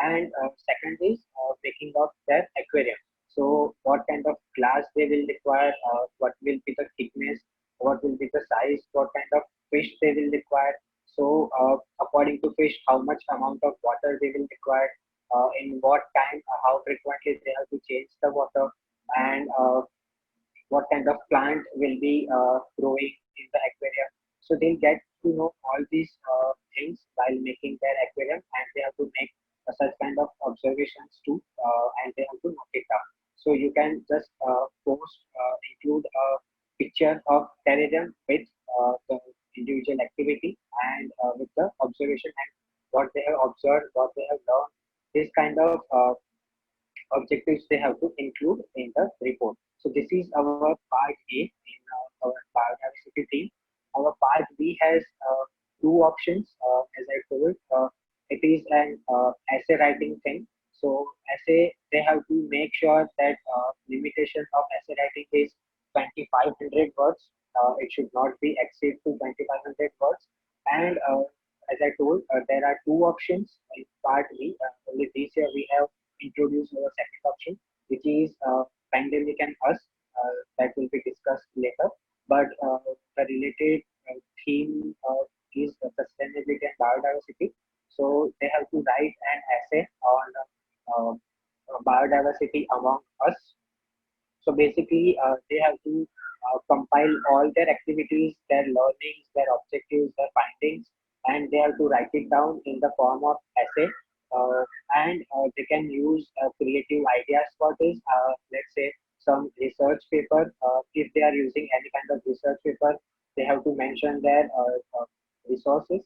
And second is making of their aquarium. So what kind of glass they will require, what will be the thickness, what will be the size, what kind of fish they will require. So a according to fish, how much amount of water they will require, in what time, how frequently they have to change the water, and what kind of plant will be growing in the aquarium. So they'll get to know all these things while making their aquarium, and they have to make such kind of observations too, and they have to note it down. So you can just include a picture of terrarium with the individual activity, and with the observation and what they have observed, what they have learned. This kind of objectives they have to include in the report. So this is our part A in our biodiversity team. Our part B has two options. As I told, it is an essay writing thing. So essay, they have to make sure that limitation of essay writing is 2500 words. It should not be exceed to 2500 words. And as I told, there are two options in part B. Only this year we have introduced our second option, which is pandemic and us. That will be discussed later. But the related theme is sustainability and biodiversity. So they have to write an essay on biodiversity among us. So basically, they have to compile all their activities, their learnings, their objectives, their findings, and they have to write it down in the form of essay. And they can use creative ideas for this. Let's say some research paper. If they are using any kind of research paper, they have to mention their resources.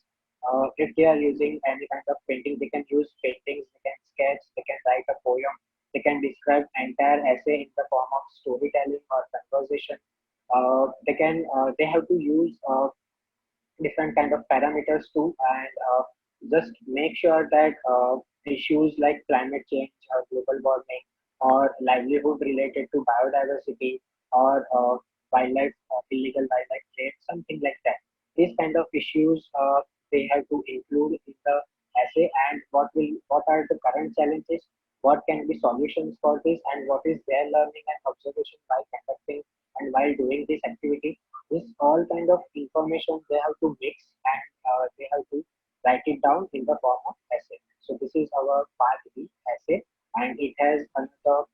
If they are using any kind of painting, they can use paintings, they can sketch, they can write a poem, they can describe entire essay in the form of storytelling or conversation. They have to use different kind of parameters too, and just make sure that issues like climate change or global warming or livelihood related to biodiversity or illegal wildlife trade, something like that. These kind of issues they have to include in the essay, and what are the current challenges, what can be solutions for this, and what is their learning and observation while conducting and while doing this activity. This all kind of information they have to mix, and they have to write it down in the form of essay. So this is our part B essay, and it has another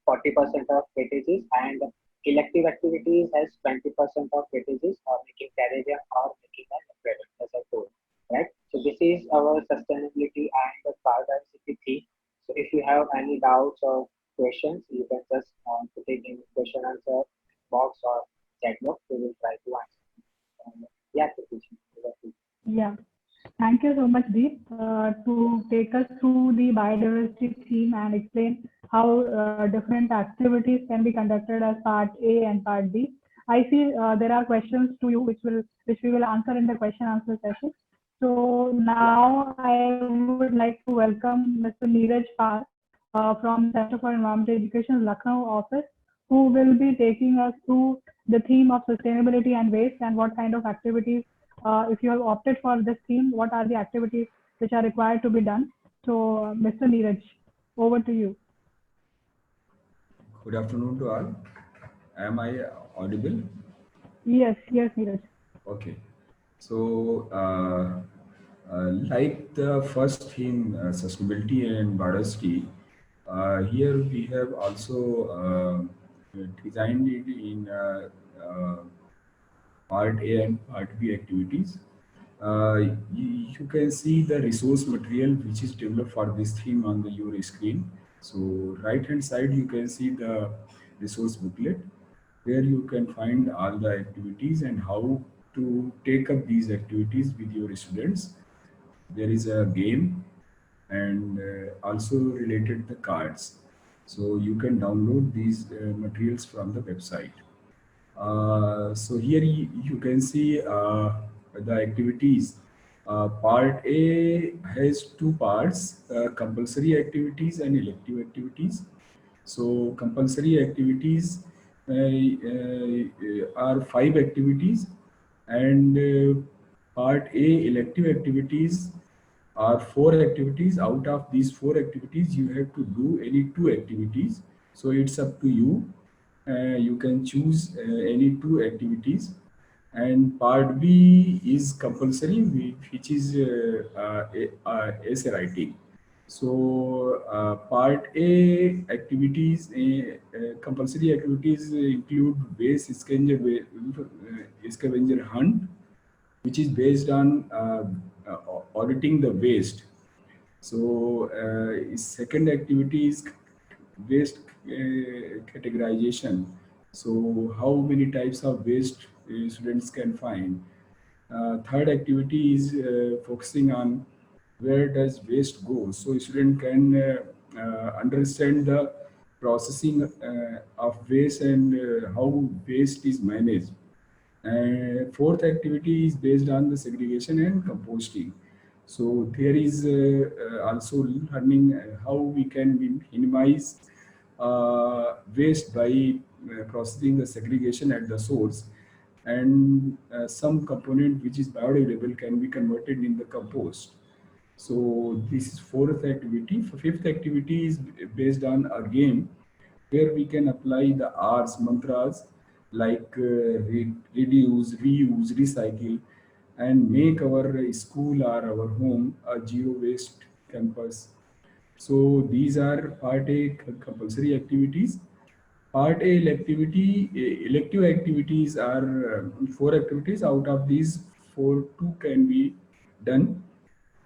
40% of weightages, and elective activities has 20% of weightages, or making terrarium or making an aquarium, as I told. Right. So this is our sustainability and the biodiversity theme. So if you have any doubts or questions, you can just put it in question answer box or chat box. We will try to answer. Yeah,
yeah. Thank you so much, Deep, to take us through the biodiversity theme and explain how different activities can be conducted as part A and part B. I see there are questions to you which we will answer in the question answer session. So now I would like to welcome Mr. Neeraj Pal from Center for Environmental Education, Lucknow office, who will be taking us through the theme of sustainability and waste and what kind of activities, if you have opted for this theme, what are the activities which are required to be done. So Mr. Neeraj, over to you.
Good afternoon to all. Am I audible?
Yes, Neeraj.
Okay. So, like the first theme, sustainability and biodiversity, here we have also designed it in part A and part B activities. You can see the resource material which is developed for this theme on your screen. So right hand side you can see the resource booklet where you can find all the activities and how to take up these activities with your students. There is a game and also related the cards. So you can download these materials from the website. So here you can see the activities. Part A has two parts, compulsory activities and elective activities. So compulsory activities are 5 activities, and part A elective activities are 4 activities. Out of these 4 activities, you have to do any 2 activities. So it's up to you. You can choose any 2 activities. And part B is compulsory, which is essay writing. So part A activities, compulsory activities include waste scavenger hunt, which is based on auditing the waste. So second activity is waste categorization. So how many types of waste students can find. Third activity is focusing on where does waste go. So student can understand the processing of waste and how waste is managed. And fourth activity is based on the segregation and composting. So there is also learning how we can minimize waste by processing the segregation at the source, and some component which is biodegradable can be converted in the compost. So this is fourth activity. Fifth activity is based on a game where we can apply the R's mantras like reduce, reuse, recycle, and make our school or our home a zero waste campus. So these are part A compulsory activities. Part A elective activities are four activities. Out of these, four, two can be done.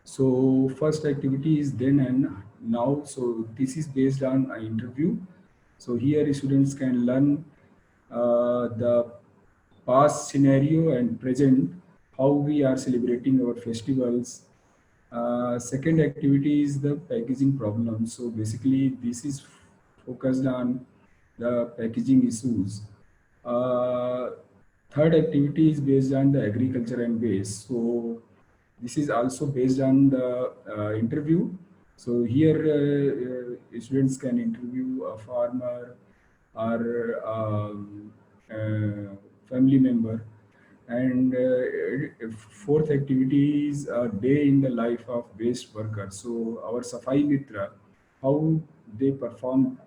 So first activity is then and now. So this is based on an interview. So here students can learn the past scenario and present, how we are celebrating our festivals. Second activity is the packaging problem. So basically this is focused on the packaging issues. Uh, Third activity is based on the agriculture and waste. So this is also based on the interview. So here students can interview a farmer or family member. And fourth activity is a day in the life of waste workers. So our Safai Mitra, how they perform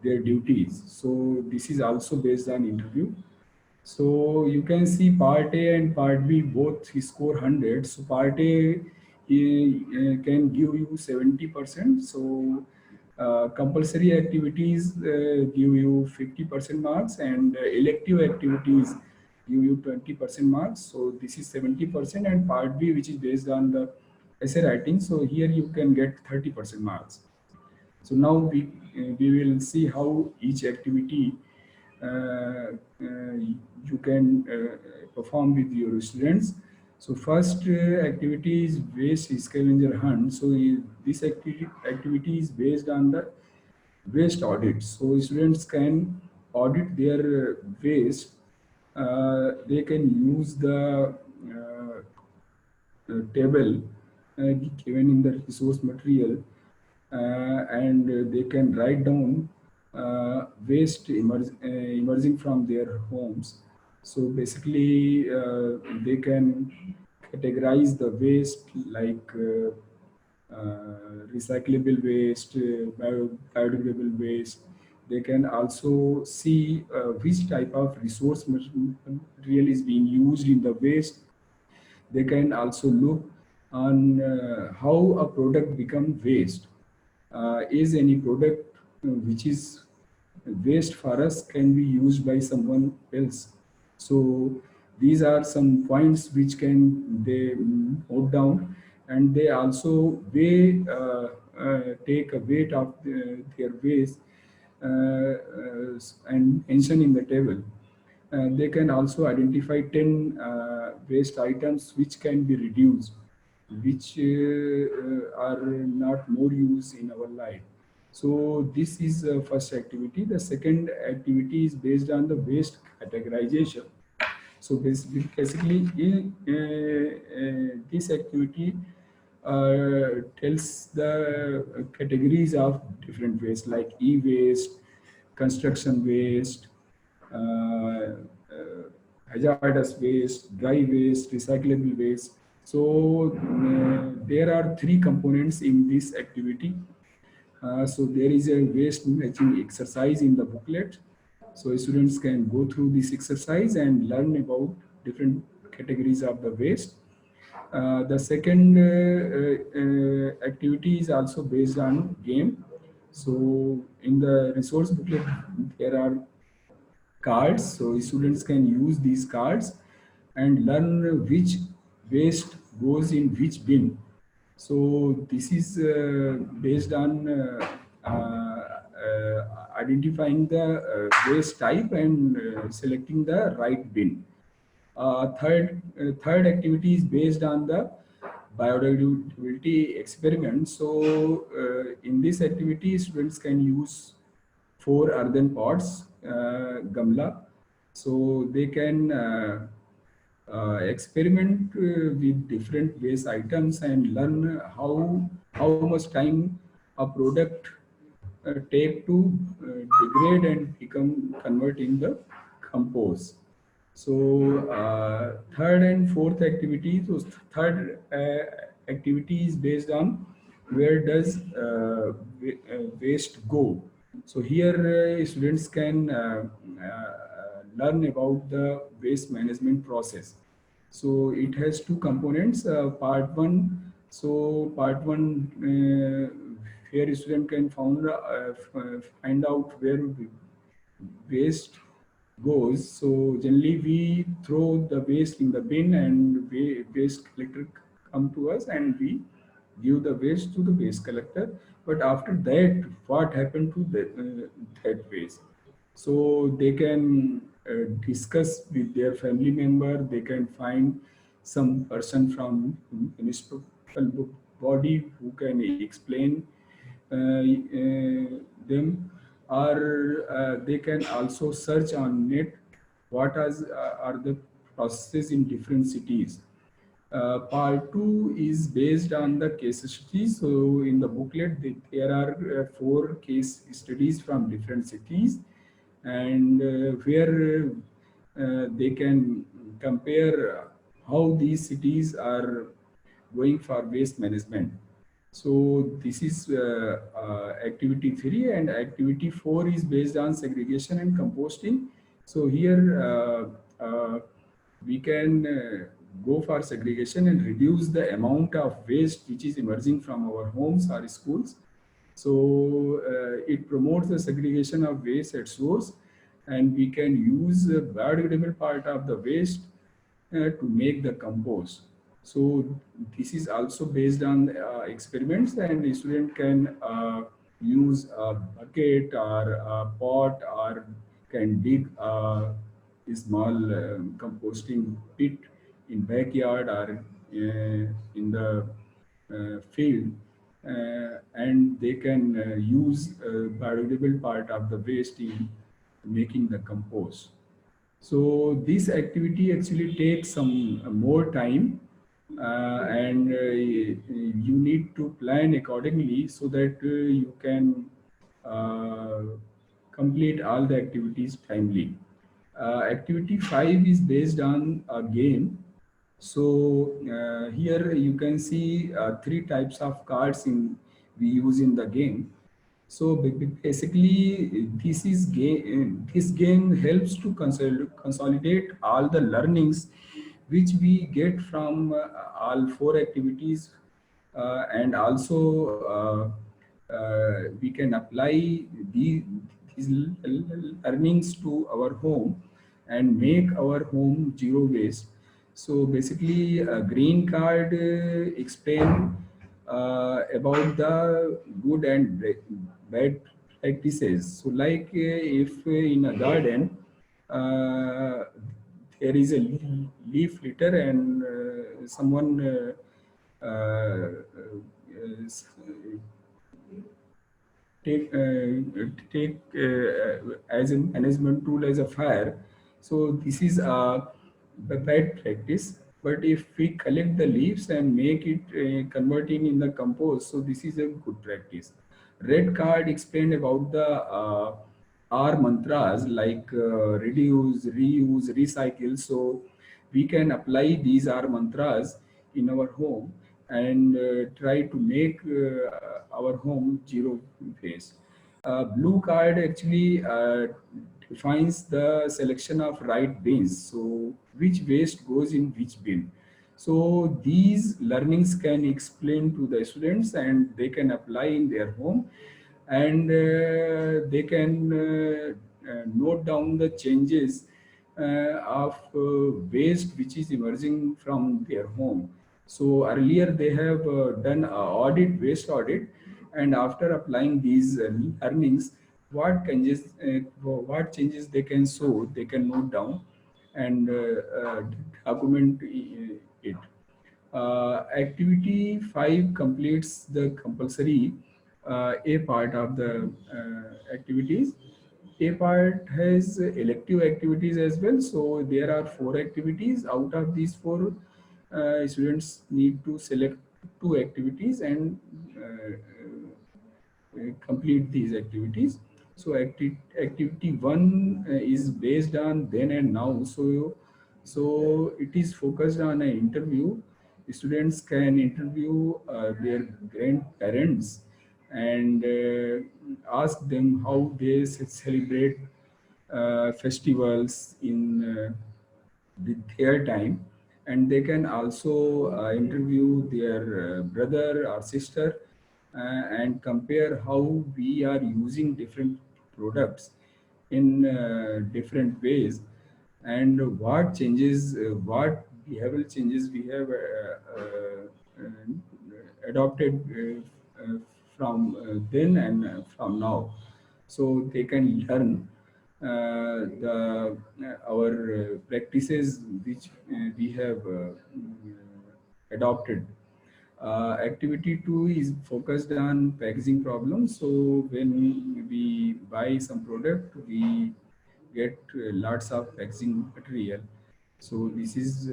their duties. So this is also based on interview. So you can see part A and part B both score 100. So part A can give you 70%. So compulsory activities give you 50% marks, and elective activities give you 20% marks. So this is 70%, and part B, which is based on the essay writing. So here you can get 30% marks. So now we will see how each activity you can perform with your students. So first activity is waste scavenger hunt. So this activity is based on the waste audit. So students can audit their waste. They can use the table given in the resource material, and they can write down waste emerging from their homes. So basically, they can categorize the waste like recyclable waste, biodegradable waste. They can also see which type of resource material is being used in the waste. They can also look on how a product become waste. Is any product which is waste for us can be used by someone else. So these are some points which can they note down, and they also weigh, take a weight of their waste and mention in the table. They can also identify 10 waste items which can be reduced, which are not more used in our life. So this is first activity. The second activity is based on the waste categorization. So basically this activity tells the categories of different waste like e-waste, construction waste, uh, hazardous waste, dry waste, recyclable waste. So there are three components in this activity. So there is a waste matching exercise in the booklet. So students can go through this exercise and learn about different categories of the waste. The second activity is also based on game. So in the resource booklet, there are cards, so students can use these cards and learn which waste goes in which bin. So this is based on identifying the waste type and selecting the right bin. Third activity is based on the biodegradability experiment. So in this activity, students can use 4 earthen pots, gamla, so they can experiment with different waste items and learn how much time a product take to degrade and become convert in the compost. So third and fourth activity. So third activity is based on where does waste go. So here students can learn about the waste management process. So it has 2 components. Part one. So part one, where student can find out where waste goes. So generally we throw the waste in the bin and waste collector come to us and we give the waste to the waste collector. But after that, what happened to that waste? So they can discuss with their family member. They can find some person from municipal body who can explain them, or they can also search on net what are the processes in different cities. Part 2 is based on the case studies. So in the booklet, there are 4 case studies from different cities, and where they can compare how these cities are going for waste management. So this is activity 3, and activity 4 is based on segregation and composting. So here we can go for segregation and reduce the amount of waste which is emerging from our homes or schools. So it promotes the segregation of waste at source, and we can use the biodegradable part of the waste to make the compost. So this is also based on experiments, and the student can use a bucket or a pot, or can dig a small composting pit in backyard or in the field, and they can use biodegradable part of the waste in making the compost. So this activity actually takes some more time, and you need to plan accordingly so that you can complete all the activities timely. Activity 5 is based on a game. So here you can see 3 types of cards we use in the game. So basically, this game helps to consolidate all the learnings which we get from all 4 activities, and also we can apply these learnings to our home and make our home zero waste. So basically, a green card explain about the good and bad practices. So like if in a garden there is a leaf litter and someone take as a management tool as a fire. So this is a bad practice. But if we collect the leaves and make it converting in the compost, so this is a good practice. Red card explained about the R mantras like reduce, reuse, recycle. So we can apply these R mantras in our home and try to make our home zero waste. Blue card actually defines the selection of right bins. So which waste goes in which bin. So these learnings can explain to the students and they can apply in their home, and they can note down the changes of waste which is emerging from their home. So earlier they have done a audit, waste audit, and after applying these learnings, what changes they can show, they can note down and document it. Activity 5 completes the compulsory A part of the activities. A part has elective activities as well. So there are 4 activities. Out of these 4, students need to select 2 activities and complete these activities. So activity 1 is based on then and now. So it is focused on an interview. Students can interview their grandparents and ask them how they celebrate festivals in with their time, and they can also interview their brother or sister and compare how we are using different products in different ways, and what changes, what behavioral changes we have adopted from then and from now. So they can learn the our practices which we have adopted. Activity 2 is focused on packaging problems. So when we buy some product, we get lots of packaging material. So this is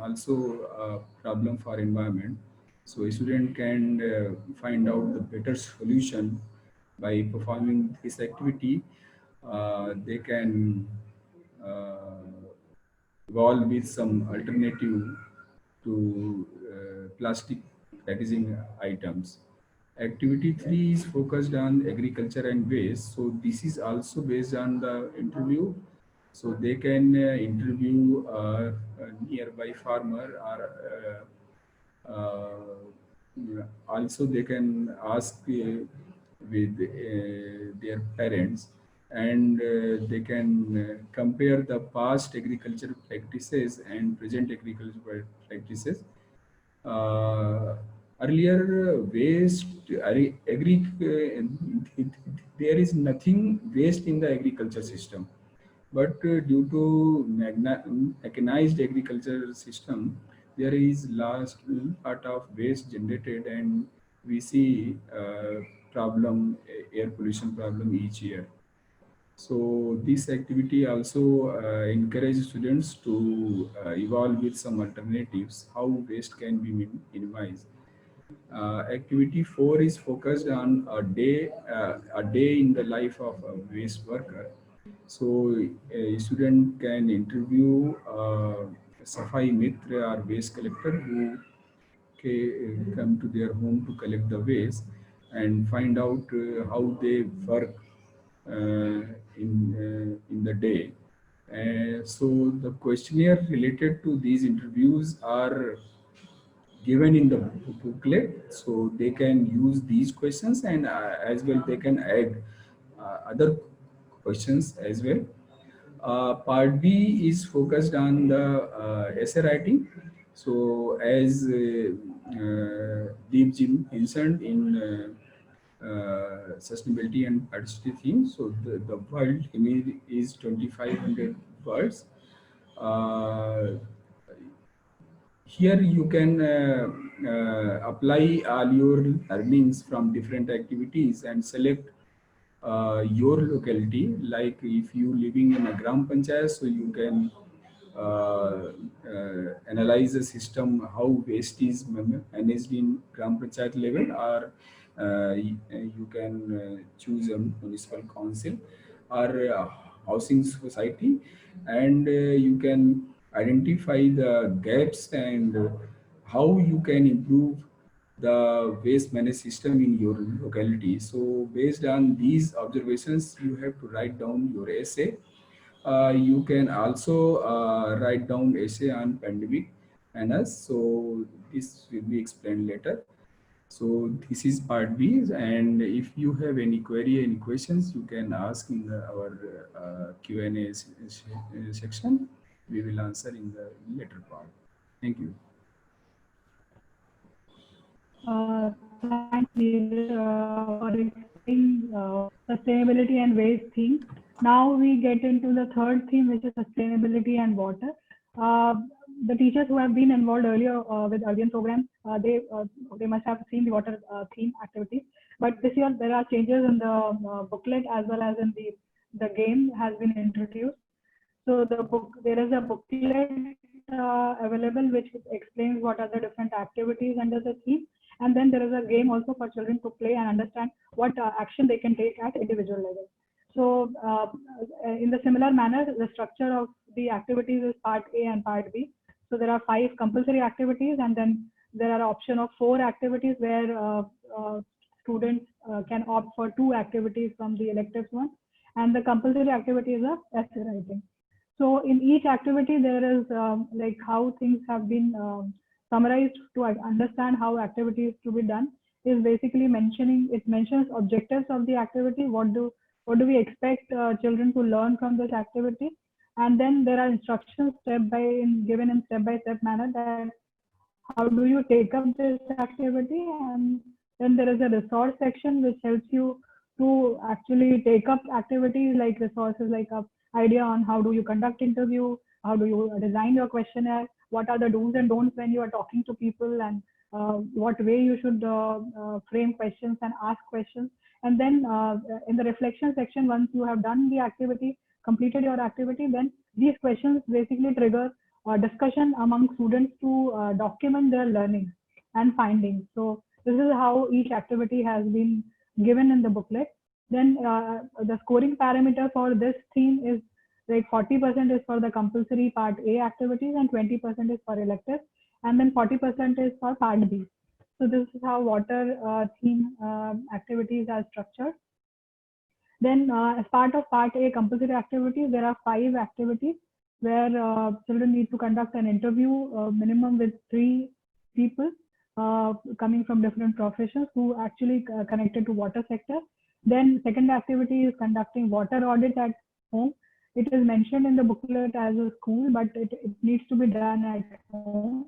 also a problem for environment. So a student can find out the better solution by performing this activity. They can evolve with some alternative to plastic packaging items. Activity 3 is focused on agriculture and waste. So this is also based on the interview. So they can interview a nearby farmer, or also they can ask with their parents, and they can compare the past agriculture practices and present agriculture practices. Earlier waste there is nothing waste in the agriculture system, but due to mechanized agriculture system, there is large part of waste generated, and we see problem, air pollution problem each year. So this activity also encourages students to evolve with some alternatives, how waste can be minimized. Activity 4 is focused on a day in the life of a waste worker. So a student can interview Safai Mitra or waste collector who come to their home to collect the waste, and find out how they work in the day. So the questionnaire related to these interviews are given in the booklet, so they can use these questions, and as well they can add other questions as well. Part B is focused on the essay writing. So as Deep Jim mentioned in sustainability and participatory theme, so the world image is 2500 words. Uh, Here you can apply all your earnings from different activities and select your locality. Like if you living in a gram panchayat, so you can analyze the system how waste is managed in gram panchayat level, or you can choose a municipal council or housing society, and you can identify the gaps and how you can improve the waste management system in your locality. So based on these observations, you have to write down your essay. You can also write down essay on pandemic manners. So this will be explained later. So this is part B, and if you have any query, any questions, you can ask in our Q&A section. We will answer in the later part. Thank you.
Thanks, Neeraj, for explaining sustainability and waste theme. Now we get into the third theme, which is sustainability and water. The teachers who have been involved earlier with Aryan program, they must have seen the water theme activities. But this year there are changes in the booklet as well as in the game has been introduced. So there is a booklet available which explains what are the different activities under the theme, and then there is a game also for children to play and understand what action they can take at individual level. So in the similar manner, the structure of the activities is part A and part B. So there are 5 compulsory activities, and then there are option of 4 activities where students can opt for 2 activities from the electives one, and the compulsory activity is a essay writing. So in each activity, there is like how things have been summarized to understand how activities to be done is basically mentioning, it mentions objectives of the activity. What do we expect children to learn from this activity? And then there are instructions given in step-by-step manner that how do you take up this activity? And then there is a resource section which helps you to actually take up activities like resources like a idea on how do you conduct interview, how do you design your questionnaire, what are the do's and don'ts when you are talking to people, and what way you should frame questions and ask questions. And then in the reflection section, once you have done the activity, completed your activity, then these questions basically trigger discussion among students to document their learning and findings. So this is how each activity has been given in the booklet. Then the scoring parameter for this theme is like 40% is for the compulsory part A activities and 20% is for electives, and then 40% is for part B. So this is how water theme activities are structured. Then as part of part A compulsory activities, there are 5 activities where children need to conduct an interview minimum with 3 people coming from different professions who actually connected to water sector. Then second activity is conducting water audit at home. It is mentioned in the booklet as a school, but it needs to be done at home.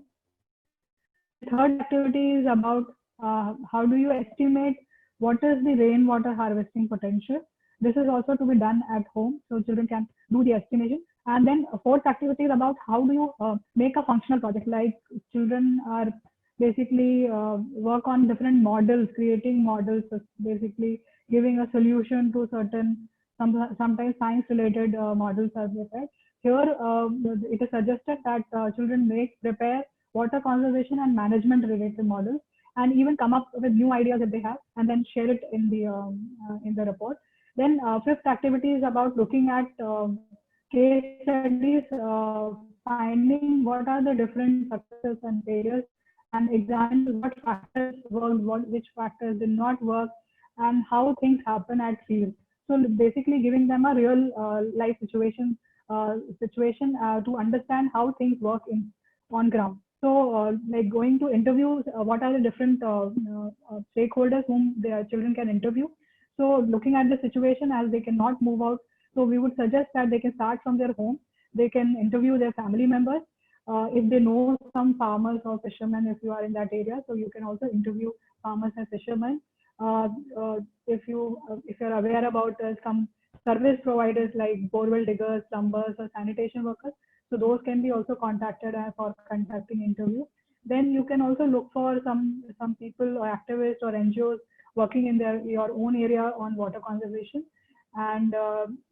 Third activity is about how do you estimate what is the rainwater harvesting potential. This is also to be done at home, so children can do the estimation. And then fourth activity is about how do you make a functional project, like children are basically work on different models, creating models, basically giving a solution to certain, sometimes science-related models are prepared. Here, it is suggested that children prepare water conservation and management-related models, and even come up with new ideas that they have, and then share it in the report. Then fifth activity is about looking at case studies, finding what are the different successes and failures, and examine what factors worked, which factors did not work, and how things happen at field. So basically giving them a real life situation to understand how things work on ground. So like going to interviews, what are the different stakeholders whom their children can interview. So looking at the situation as they cannot move out, so we would suggest that they can start from their home. They can interview their family members. If they know some farmers or fishermen, if you are in that area, so you can also interview farmers and fishermen. If you're aware about some service providers like borewell diggers, plumbers, or sanitation workers, so those can be also contacted for conducting interview. Then you can also look for some people or activists or NGOs working in your own area on water conservation, and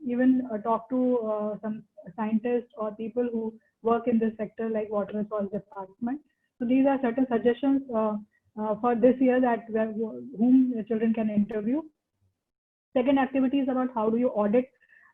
even talk to some scientists or people who work in this sector like water resource department. So these are certain suggestions for this year that whom the children can interview. Second activity is about how do you audit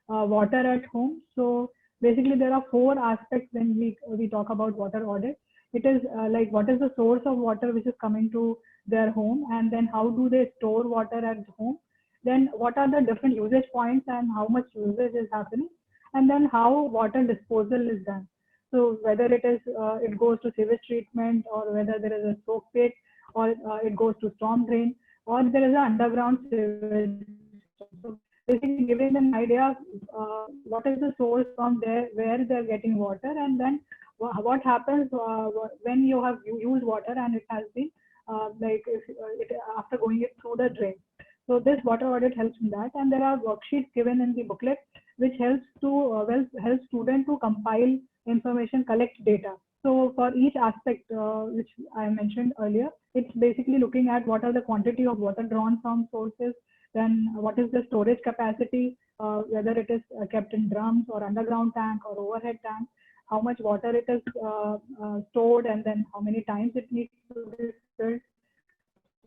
water at home. So basically there are 4 aspects when we talk about water audit. It is like what is the source of water which is coming to their home, and then how do they store water at home, then what are the different usage points and how much usage is happening, and then how water disposal is done. So whether it goes to sewage treatment, or whether there is a soak pit, or it goes to storm drain, or there is an underground sewage system. So basically giving them an idea what is the source from there, where they're getting water, and then what happens when you have used water and it has been after going it through the drain. So this water audit helps in that, and there are worksheets given in the booklet which helps to help student to compile information, collect data. So for each aspect which I mentioned earlier, it's basically looking at what are the quantity of water drawn from sources, then what is the storage capacity, whether it is kept in drums or underground tank or overhead tank, how much water it is stored, and then how many times it needs to be filled.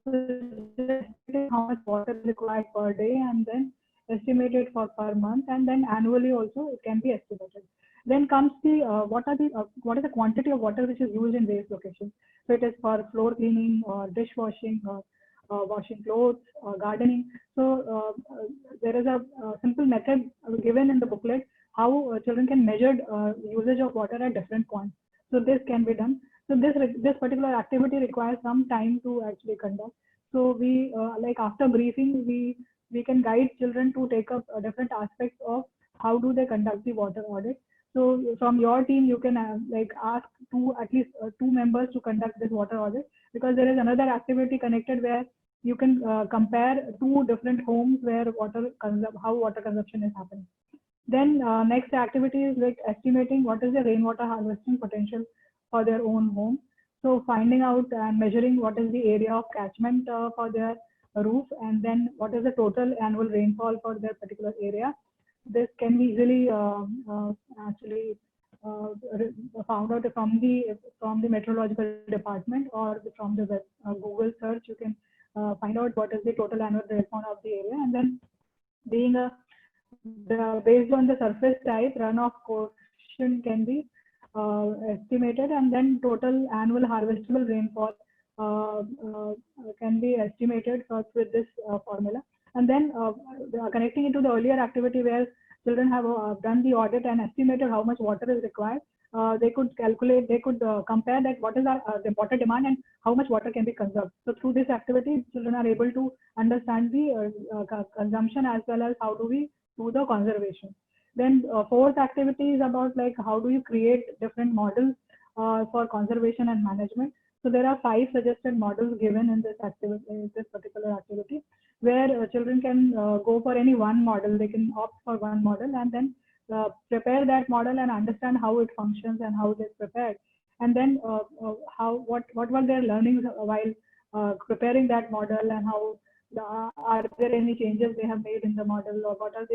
So how much water is required per day, and then estimated for per month, and then annually also it can be estimated. Then comes the what is the quantity of water which is used in various locations. So it is for floor cleaning or dishwashing, or washing clothes, or gardening. So there is a simple method given in the booklet how children can measure usage of water at different points. So this can be done. So this particular activity requires some time to actually conduct. So we like after briefing, we can guide children to take up different aspects of how do they conduct the water audit. So from your team, you can like ask at least two members to conduct this water audit, because there is another activity connected where you can compare two different homes where how water consumption is happening. Then next activity is like estimating what is the rainwater harvesting potential for their own home. So finding out and measuring what is the area of catchment for their roof, and then what is the total annual rainfall for their particular area. This can be easily actually found out from the meteorological department, or from the Google search. You can find out what is the total annual rainfall of the area, and then being based on the surface type, runoff coefficient can be estimated, and then total annual harvestable rainfall can be estimated first with this formula. And then connecting it to the earlier activity where children have done the audit and estimated how much water is required, they could calculate, they could compare that what is the water demand and how much water can be conserved. So through this activity, children are able to understand the consumption as well as how do we do the conservation. Then fourth activity is about like how do you create different models for conservation and management. So there are 5 suggested models given in this activity, in this particular activity, where children can go for any one model. They can opt for one model and then prepare that model and understand how it functions and how it is prepared. And then what were their learnings while preparing that model, and how are there any changes they have made in the model, or what are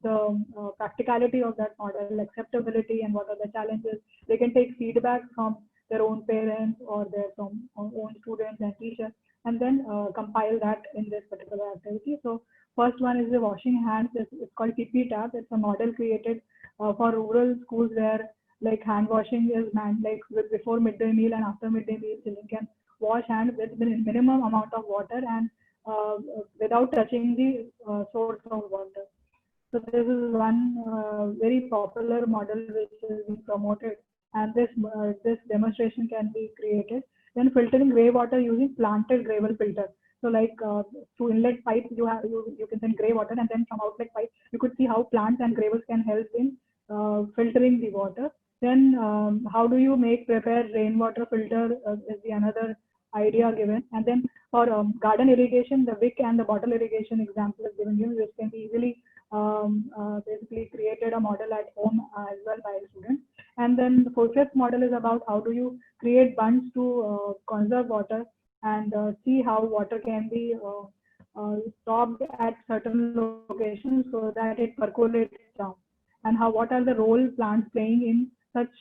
the practicality of that model, acceptability, and what are the challenges. They can take feedback from their own parents or their own students and teachers, and then compile that in this particular activity. So first one is the washing hands. It's called TP Tab. It's a model created for rural schools where like hand washing is before midday meal and after midday meal, children can wash hands with minimum amount of water and without touching the source of water. So this is one very popular model which is being promoted, and this demonstration can be created. Then filtering grey water using planted gravel filter. So like through inlet pipes, you can send grey water, and then from outlet pipe you could see how plants and gravels can help in filtering the water. Then how do you prepare rainwater filter is the another idea given. And then for garden irrigation, the wick and the bottle irrigation example is given you, which can be easily basically created a model at home as well by students. And then the fifth model is about how do you create bunds to conserve water and see how water can be stopped at certain locations so that it percolates down, and what are the role plants playing in such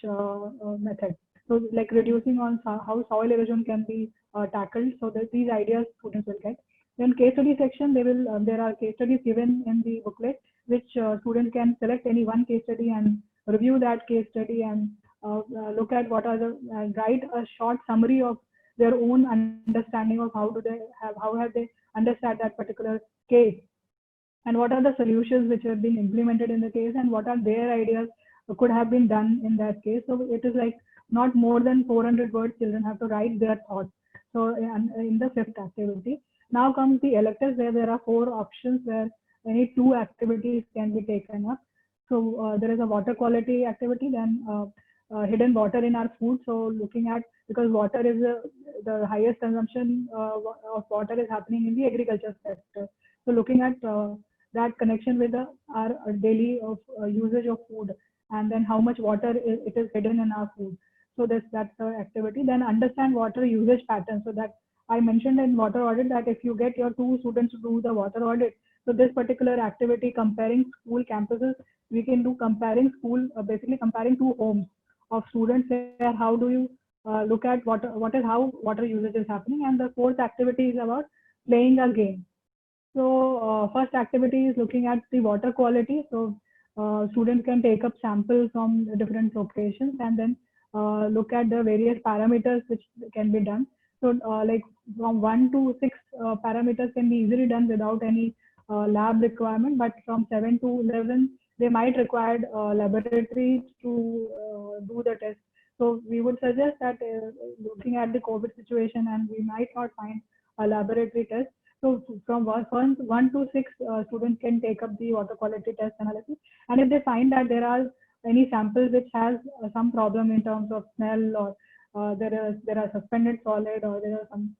methods. So like reducing on how soil erosion can be tackled, so that these ideas students will get. Then case study section, there are case studies given in the booklet, which students can select any one case study and review that case study and look at what are write a short summary of their own understanding of how have they understand that particular case, and what are the solutions which have been implemented in the case, and what are their ideas could have been done in that case. So it is like not more than 400 words children have to write their thoughts. So in the fifth activity, now comes the electives, where there are 4 options where any 2 activities can be taken up. So there is a water quality activity, then hidden water in our food. So looking at, because water is the highest consumption of water is happening in the agriculture sector. So looking at that connection with our daily usage of food, and then how much water it is hidden in our food. So that's the activity. Then understand water usage patterns. So that I mentioned in water audit that if you get your 2 students to do the water audit, so this particular activity comparing school campuses, we can do comparing school, basically comparing 2 homes of students, where how do you look at what is how water usage is happening. And the 4th activity is about playing a game. So first activity is looking at the water quality. So students can take up samples from different locations, and then look at the various parameters which can be done. So like from 1 to 6 parameters can be easily done without any lab requirement, but from 7 to 11 they might require laboratories to do the test. So we would suggest that looking at the COVID situation, and we might not find a laboratory test. So from 1 to 6 students can take up the water quality test analysis. And if they find that there are any samples which has some problem in terms of smell, or there are suspended solid, or there are some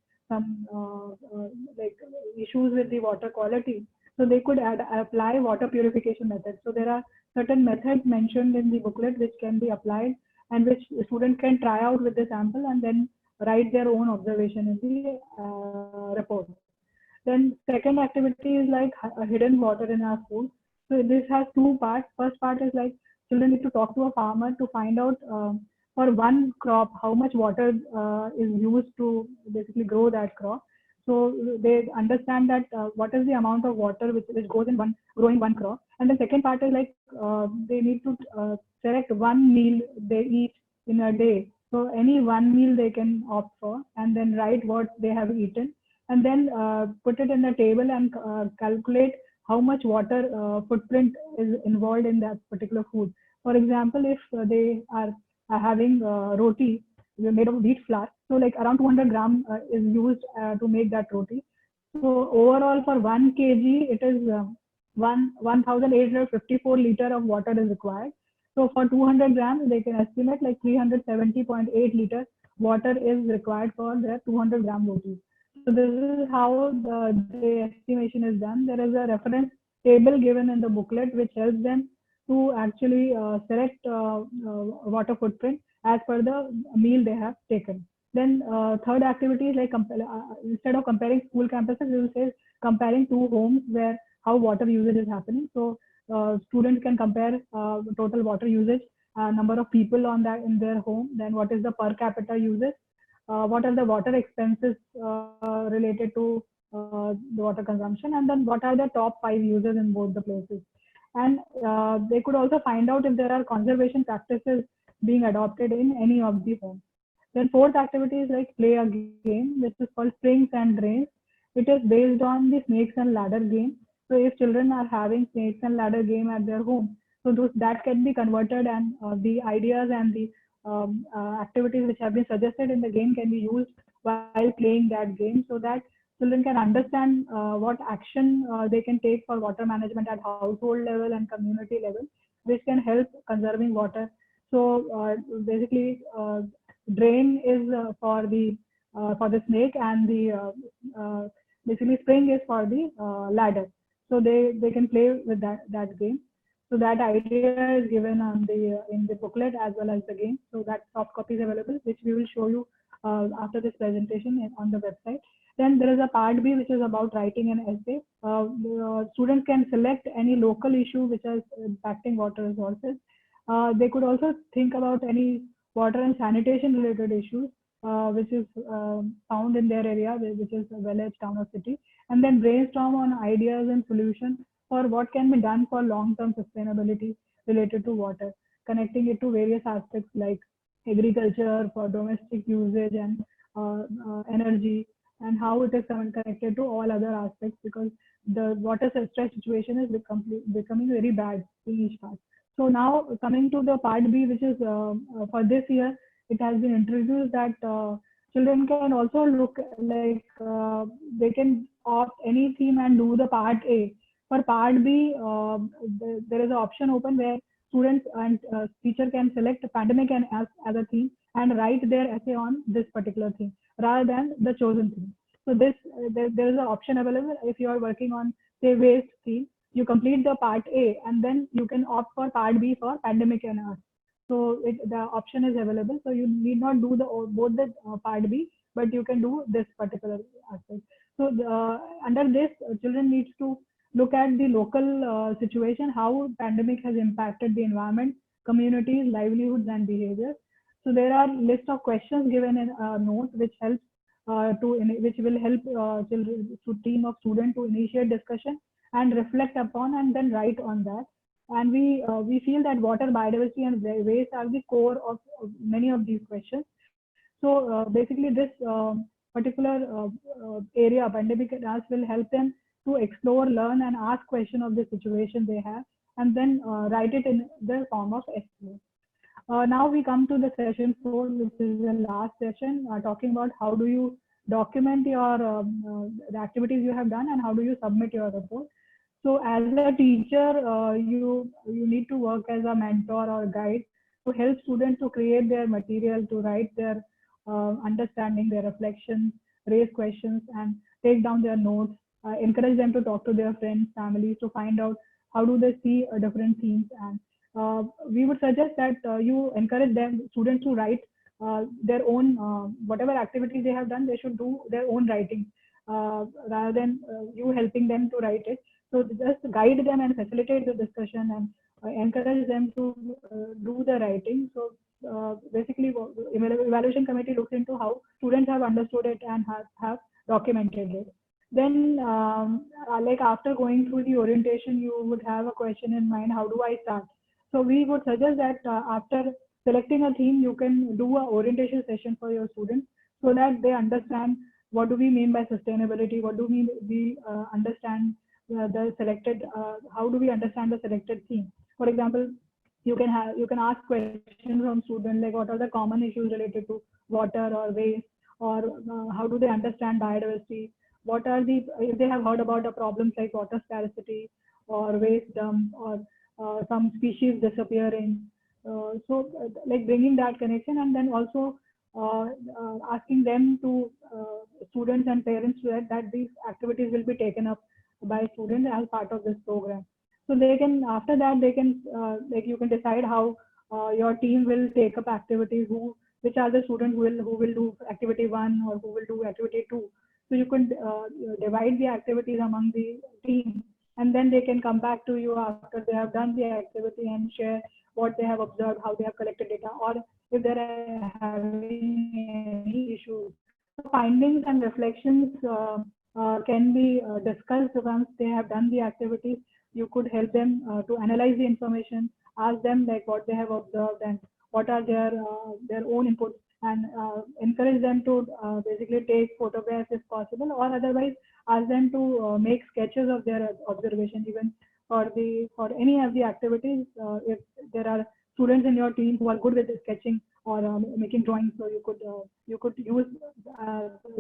like issues with the water quality, so they could apply water purification methods. So there are certain methods mentioned in the booklet which can be applied, and which the student can try out with the sample, and then write their own observation in the report. Then second activity is like hidden water in our food. So this has 2 parts. First part is like children need to talk to a farmer to find out for one crop how much water is used to basically grow that crop. So they understand that what is the amount of water which goes in growing one crop. And the second part is like they need to select one meal they eat in a day. So any one meal they can opt for, and then write what they have eaten, and then put it in the table, and calculate how much water footprint is involved in that particular food. For example, if they are having roti made of wheat flour, so like around 200 gram is used to make that roti. So overall for 1 kg, it is 1,854 liter of water is required. So for 200 grams, they can estimate like 370.8 liters water is required for their 200 gram roti. So this is how the estimation is done. There is a reference table given in the booklet which helps them to actually select water footprint as per the meal they have taken. Then third activity is like instead of comparing school campuses, we will say comparing 2 homes where how water usage is happening. So students can compare total water usage, number of people on that in their home, then what is the per capita usage, what are the water expenses related to the water consumption, and then what are the top 5 users in both the places. And they could also find out if there are conservation practices being adopted in any of the homes. Then fourth activity is like play a game, which is called Springs and Drains. It is based on the snakes and ladder game. So if children are having snakes and ladder game at their home, so that can be converted, and the ideas and the activities which have been suggested in the game can be used while playing that game, so that children can understand what action they can take for water management at household level and community level, which can help conserving water. So basically, drain is for the snake, and the basically spring is for the ladder. So they can play with that game. So that idea is given on the in the booklet as well as the game. So that soft copy is available, which we will show you after this presentation on the website. Then there is a part B, which is about writing an essay. The students can select any local issue which is impacting water resources. They could also think about any water and sanitation related issues which is found in their area, which is a village, town or city, and then brainstorm on ideas and solutions for what can be done for long-term sustainability related to water, connecting it to various aspects like agriculture, for domestic usage, and energy, and how it is connected to all other aspects, because the water stress situation is becoming very bad in each part. So now coming to the part B, which is for this year, it has been introduced that children can also look like they can opt any theme and do the part A. For part B, there is an option open where students and teacher can select pandemic and as a theme and write their essay on this particular theme rather than the chosen theme. So this there is an option available if you are working on say waste theme. You complete the part A and then you can opt for part B for pandemic and art. So the option is available. So you need not do both the part B, but you can do this particular aspect. So under this, children needs to look at the local situation, how pandemic has impacted the environment, communities, livelihoods, and behaviors. So there are list of questions given in a note which helps which will help children to team of students to initiate discussion and reflect upon and then write on that. And we feel that water, biodiversity, and waste are the core of many of these questions. So basically, this particular area, pandemic and us, will help them to explore, learn, and ask questions of the situation they have, and then write it in the form of essay. Now we come to the session 4, which is the last session, talking about how do you document your the activities you have done and how do you submit your report. So as a teacher, you need to work as a mentor or guide to help students to create their material, to write their understanding, their reflections, raise questions, and take down their notes. Encourage them to talk to their friends, families, to find out how do they see different themes. And we would suggest that you encourage them, students, to write their own whatever activities they have done. They should do their own writing rather than you helping them to write it. So just guide them and facilitate the discussion and encourage them to do the writing. So basically, evaluation committee looks into how students have understood it and have documented it. Then, like after going through the orientation, you would have a question in mind: how do I start? So we would suggest that after selecting a theme, you can do a orientation session for your students so that they understand what do we mean by sustainability, what do we understand the selected, how do we understand the selected theme. For example, you can ask questions from students like what are the common issues related to water or waste, or how do they understand biodiversity, what are the, if they have heard about the problems like water scarcity or waste dump or some species disappearing. Like bringing that connection, and then also asking them to students and parents that these activities will be taken up by students as part of this program. So they can, after that, they can like you can decide how your team will take up activities, which are the students who will do activity 1 or who will do activity 2. So you can divide the activities among the team, and then they can come back to you after they have done the activity and share what they have observed, how they have collected data, or if they are having any issues. So findings and reflections can be discussed once they have done the activities. You could help them to analyze the information, ask them like what they have observed and what are their own inputs, and encourage them to basically take photographs if possible, or otherwise ask them to make sketches of their observation, even for any of the activities. If there are students in your team who are good with sketching or making drawings, so you could use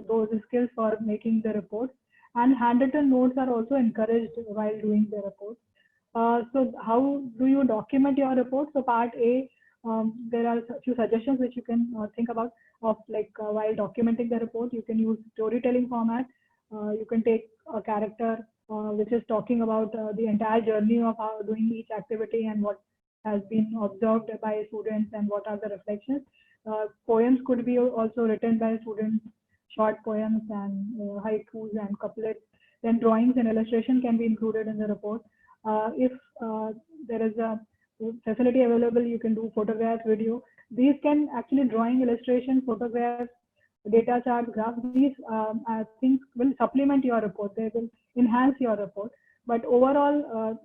those skills for making the reports. And handwritten notes are also encouraged while doing the reports. So how do you document your report? So part A, there are a few suggestions which you can think about of like while documenting the report. You can use storytelling format. You can take a character which is talking about the entire journey of how doing each activity and what has been observed by students and what are the reflections. Poems could be also written by students, short poems and haikus and couplets. Then drawings and illustration can be included in the report. If there is a facility available, you can do photographs, video. These can actually drawing, illustration, photographs, data charts, graphs. These I think will supplement your report. They will enhance your report. But overall,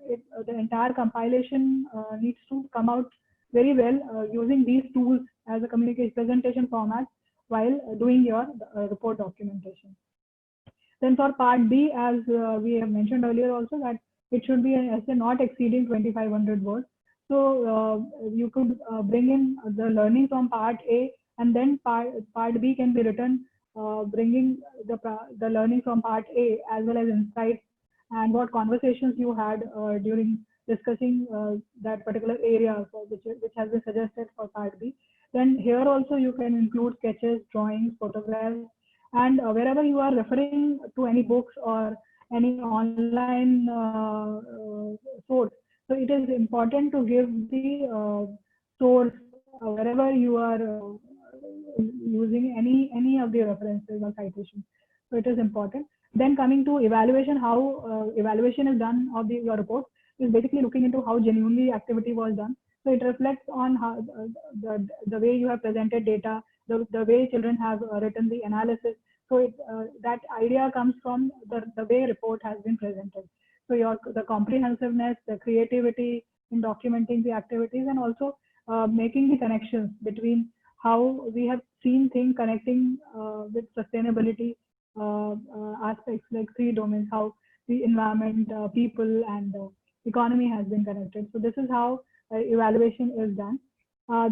the entire compilation needs to come out very well using these tools as a communication presentation format. while doing your report documentation. Then for part B, as we have mentioned earlier also, that it should be an essay not exceeding 2,500 words. So you could bring in the learning from part A, and then part B can be written bringing the learning from part A as well as insights and what conversations you had during discussing that particular area which has been suggested for part B. Then here also you can include sketches, drawings, photographs, and wherever you are referring to any books or any online source, so it is important to give the source wherever you are using any of the references or citations. So it is important. Then coming to evaluation, how evaluation is done of your report is basically looking into how genuinely activity was done. So it reflects on how the way you have presented data, the way children have written the analysis. So that idea comes from the way report has been presented. So the comprehensiveness, the creativity in documenting the activities, and also making the connections between how we have seen things connecting with sustainability aspects like 3 domains, how the environment, people, and economy has been connected. So this is how evaluation is done.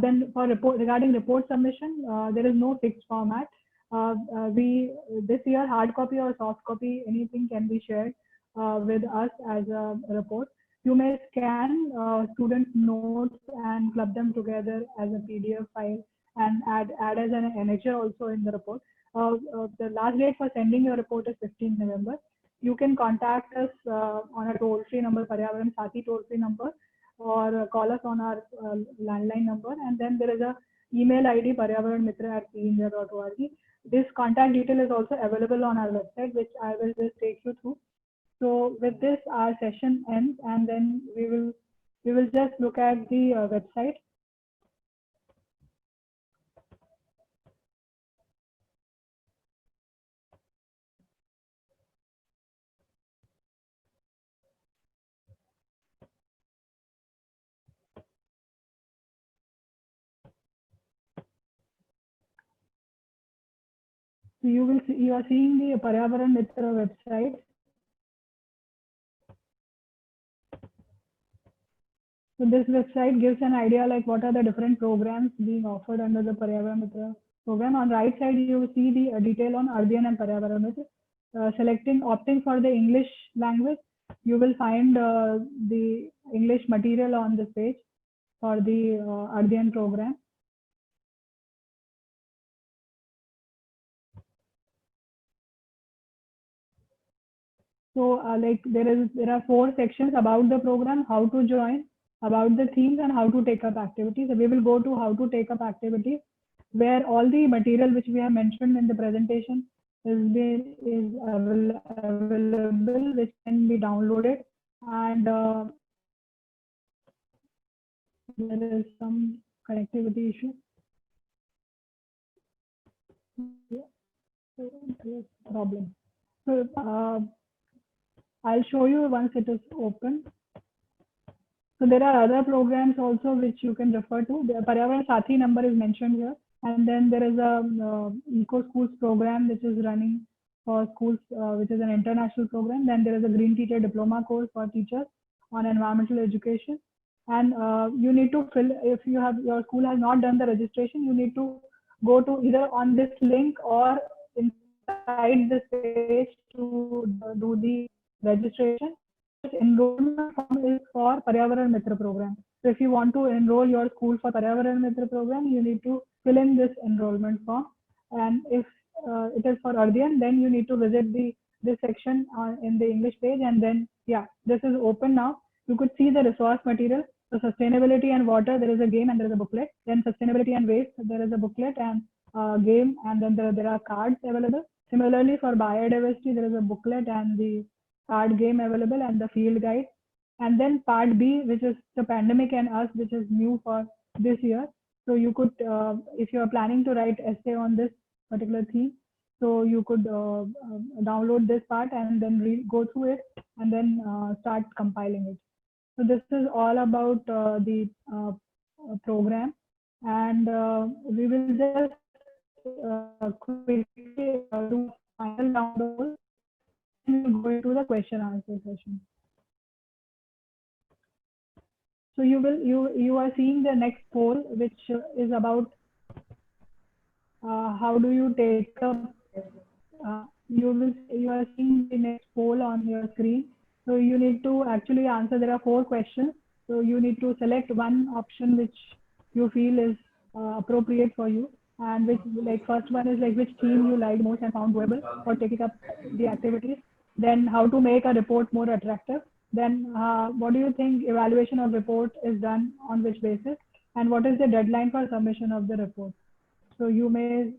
Then for regarding report submission, there is no fixed format. This year, hard copy or soft copy, anything can be shared with us as a report. You may scan student notes and club them together as a PDF file and add as an annexure also in the report. The last date for sending your report is 15th November. You can contact us on a toll-free number, Paryavaran Sathi toll-free number, or call us on our landline number. And then there is a email ID, paryavaranmitra@pindia.org. This contact detail is also available on our website, which I will just take you through. So with this, our session ends, and then we will just look at the website. So you are seeing the Paryavaran Mitra website. So this website gives an idea like what are the different programs being offered under the Paryavaran Mitra program. On right side, you see the detail on Ardhiyan and Paryavaran Mitra. Opting for the English language, you will find the English material on this page for the Ardhiyan program. So like there are 4 sections about the program, how to join, about the themes, and how to take up activities. So we will go to how to take up activities, where all the material which we have mentioned in the presentation is available, which can be downloaded. And there is some connectivity issue. Yeah, problem. So I'll show you once it is open. So there are other programs also which you can refer to. The Paryavaran Sathi number is mentioned here. And then there is a Eco Schools program which is running for schools, which is an international program. Then there is a Green Teacher Diploma course for teachers on environmental education. And you need to fill, if your school has not done the registration, you need to go to either on this link or inside this page to do the registration. This enrollment form is for Paryavaran Mitra program. So if you want to enroll your school for Paryavaran Mitra program, you need to fill in this enrollment form. And if it is for Ardhiyan, then you need to visit this section in the English page. And then, yeah, this is open now. You could see the resource material. So sustainability and water, there is a game and there is a booklet. Then sustainability and waste, there is a booklet and game, and then there are cards available. Similarly, for biodiversity, there is a booklet and the card game available and the field guide. And then part B, which is the pandemic and us, which is new for this year. So you could, if you are planning to write essay on this particular theme, so you could download this part and then go through it and then start compiling it. So this is all about the program, and we will just quickly do a final round of polls, and we'll go into the question answer session. So you are seeing the next poll, which is about how do you take up. You are seeing the next poll on your screen. So you need to actually answer. There are 4 questions. So you need to select one option which you feel is appropriate for you, and which, like, first one is like which theme you liked most and found doable for taking up the activities. Then how to make a report more attractive. Then what do you think evaluation of report is done on which basis, and what is the deadline for submission of the report. So you may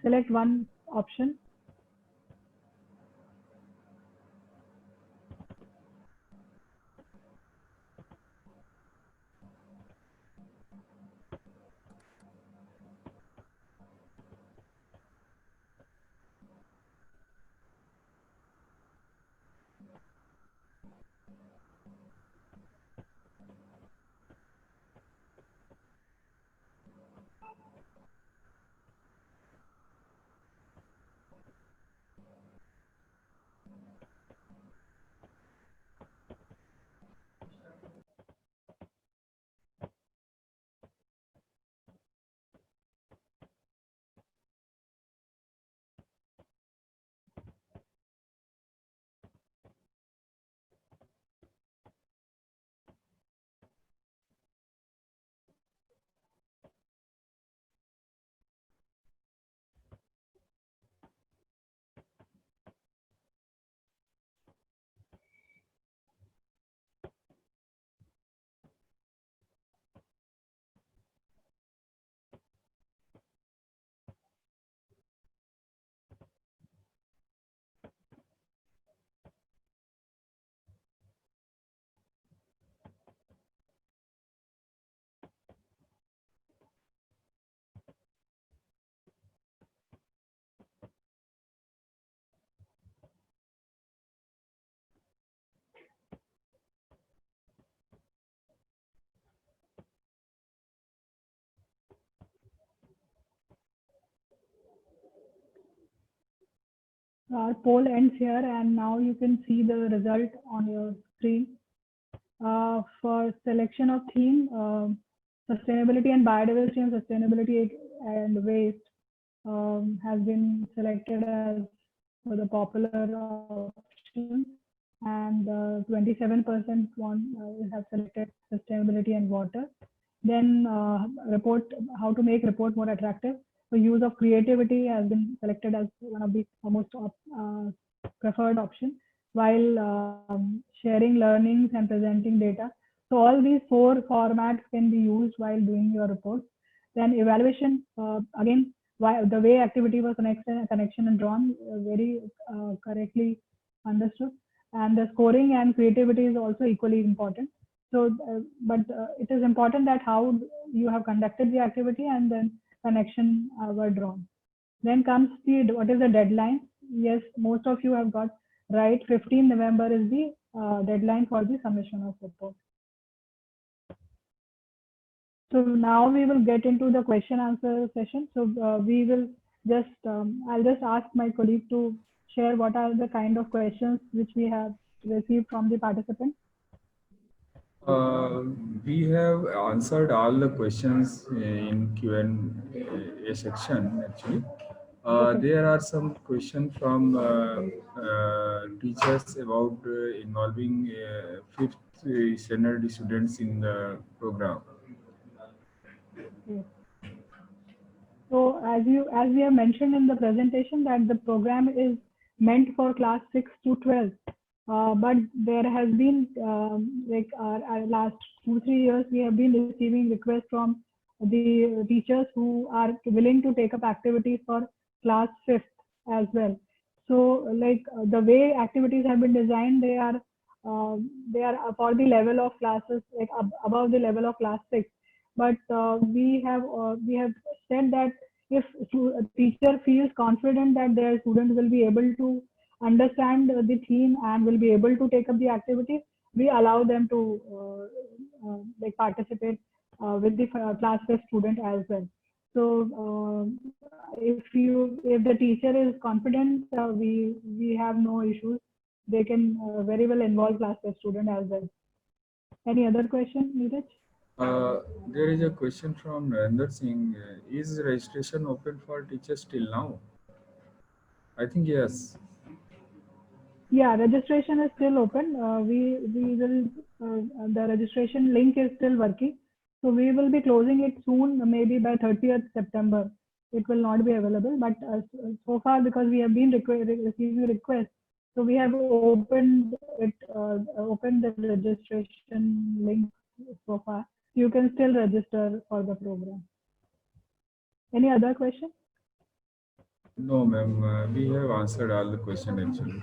select one option. Our poll ends here, and now you can see the result on your screen. For selection of theme, sustainability and biodiversity and sustainability and waste has been selected as the popular option, and 27% have selected sustainability and water. Then report, how to make report more attractive. So use of creativity has been selected as one of the most preferred option, while sharing learnings and presenting data. So all these 4 formats can be used while doing your report. Then evaluation, again, the way activity was connection and drawn, very correctly understood. And the scoring and creativity is also equally important. So, but it is important that how you have conducted the activity and then connection were drawn. Then comes the what is the deadline? Yes, most of you have got right. 15 November is the deadline for the submission of report. So now we will get into the question answer session. So we will just I'll just ask my colleague to share what are the kind of questions which we have received from the participants.
We have answered all the questions in Q&A section actually. There are some questions from teachers about involving 5th standard students in the program.
Yes. So as we have mentioned in the presentation that the program is meant for class 6 to 12. But there has been like our last 2-3 years, we have been receiving requests from the teachers who are willing to take up activities for class 5th as well. So like the way activities have been designed, they are for the level of classes like above the level of class 6. But we have said that if a teacher feels confident that their student will be able to understand the theme and will be able to take up the activity, we allow them to like participate with the class 5 student as well. So if the teacher is confident, we have no issues. They can very well involve class test student as well. Any other question, Neeraj?
There is a question from Narendra Singh. Is registration open for teachers till now? I think yes.
Yeah, registration is still open. We will the registration link is still working, so we will be closing it soon, maybe by 30th September. It will not be available, but so far because we have been receiving requests, so we have opened it, opened the registration link so far. You can still register for the program. Any other question?
No, ma'am. We have answered all the question actually.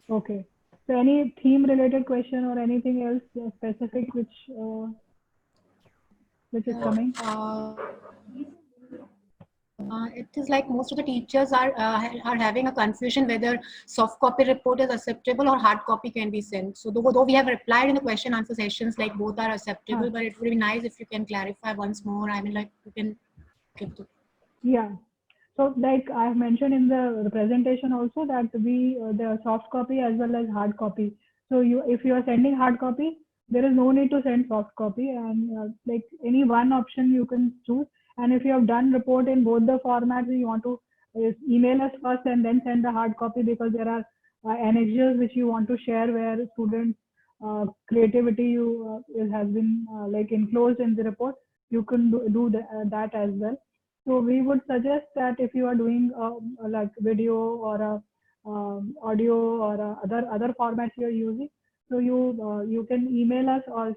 Okay. So any theme related question or anything else specific which is coming?
It is like most of the teachers are having a confusion whether soft copy report is acceptable or hard copy can be sent. So though we have replied in the question answer sessions like both are acceptable, but it would be nice if you can clarify once more. I mean, like you can give the.
Yeah. So like I have mentioned in the presentation also that the soft copy as well as hard copy. So if you are sending hard copy, there is no need to send soft copy, and like any one option you can choose. And if you have done report in both the formats, you want to email us first and then send the hard copy, because there are annexures which you want to share where students creativity has been like enclosed in the report. You can do that as well. So we would suggest that if you are doing like video or audio or other formats you are using, so you can email us or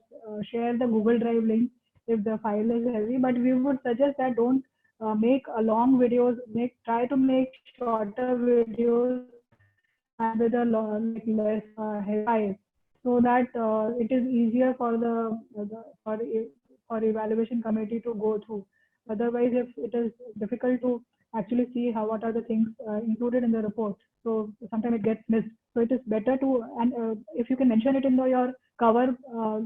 share the Google Drive link if the file is heavy. But we would suggest that don't make a long videos. Try to make shorter videos and with a like less heavy file, so that it is easier for for evaluation committee to go through. Otherwise, if it is difficult to actually see what are the things included in the report, so sometimes it gets missed. So it is better to, and if you can mention it in your cover,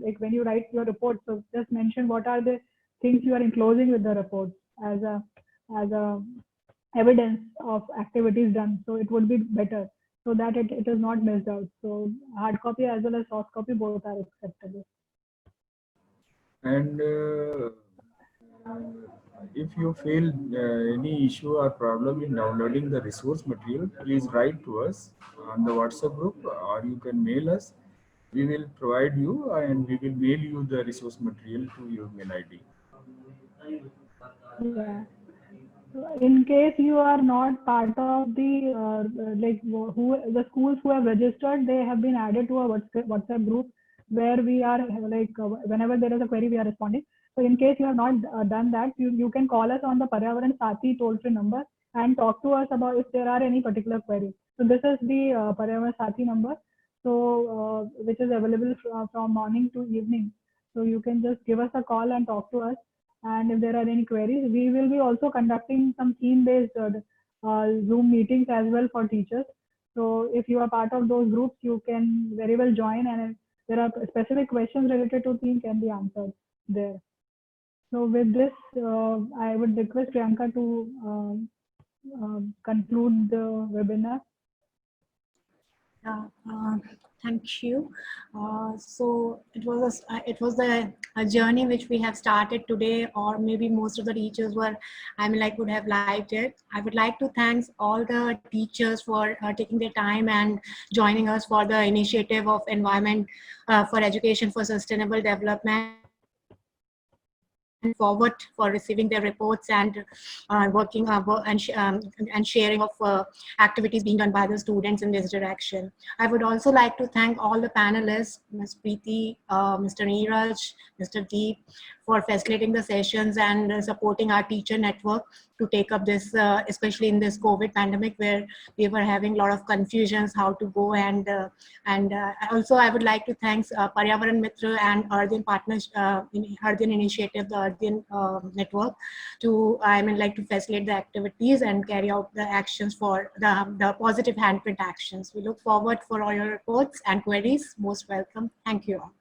like when you write your report, so just mention what are the things you are enclosing with the report as a evidence of activities done. So it would be better so that it is not missed out. So hard copy as well as soft copy both are acceptable.
And if you feel any issue or problem in downloading the resource material, please write to us on the WhatsApp group, or you can mail us. We will provide you and we will mail you the resource material to your mail ID.
Yeah. In case you are not part of the like the schools who have registered, they have been added to a WhatsApp group where we are like whenever there is a query we are responding. So in case you have not done that, you can call us on the Paryavaran Sathi toll-free number and talk to us about if there are any particular queries. So this is the Paryavaran Sathi number, so which is available from morning to evening. So you can just give us a call and talk to us. And if there are any queries, we will be also conducting some theme-based Zoom meetings as well for teachers. So if you are part of those groups, you can very well join, and there are specific questions related to theme can be answered there. So with this, I would request Priyanka to conclude the webinar.
Thank you. So it was a journey which we have started today, or maybe most of the teachers were, I mean, like would have liked it. I would like to thank all the teachers for taking their time and joining us for the initiative of Environment for Education for Sustainable Development. Forward for receiving their reports and working and sharing of activities being done by the students in this direction. I would also like to thank all the panelists, Ms. Preeti, Mr. Neeraj, Mr. Deep, for facilitating the sessions and supporting our teacher network to take up this, especially in this COVID pandemic where we were having a lot of confusions how to go. And also I would like to thank Paryavaran Mitra and Ardhan Partners, Ardhan Initiative, the Ardhan network, to like to facilitate the activities and carry out the actions for the positive handprint actions. We look forward for all your reports and queries. Most welcome. Thank you all.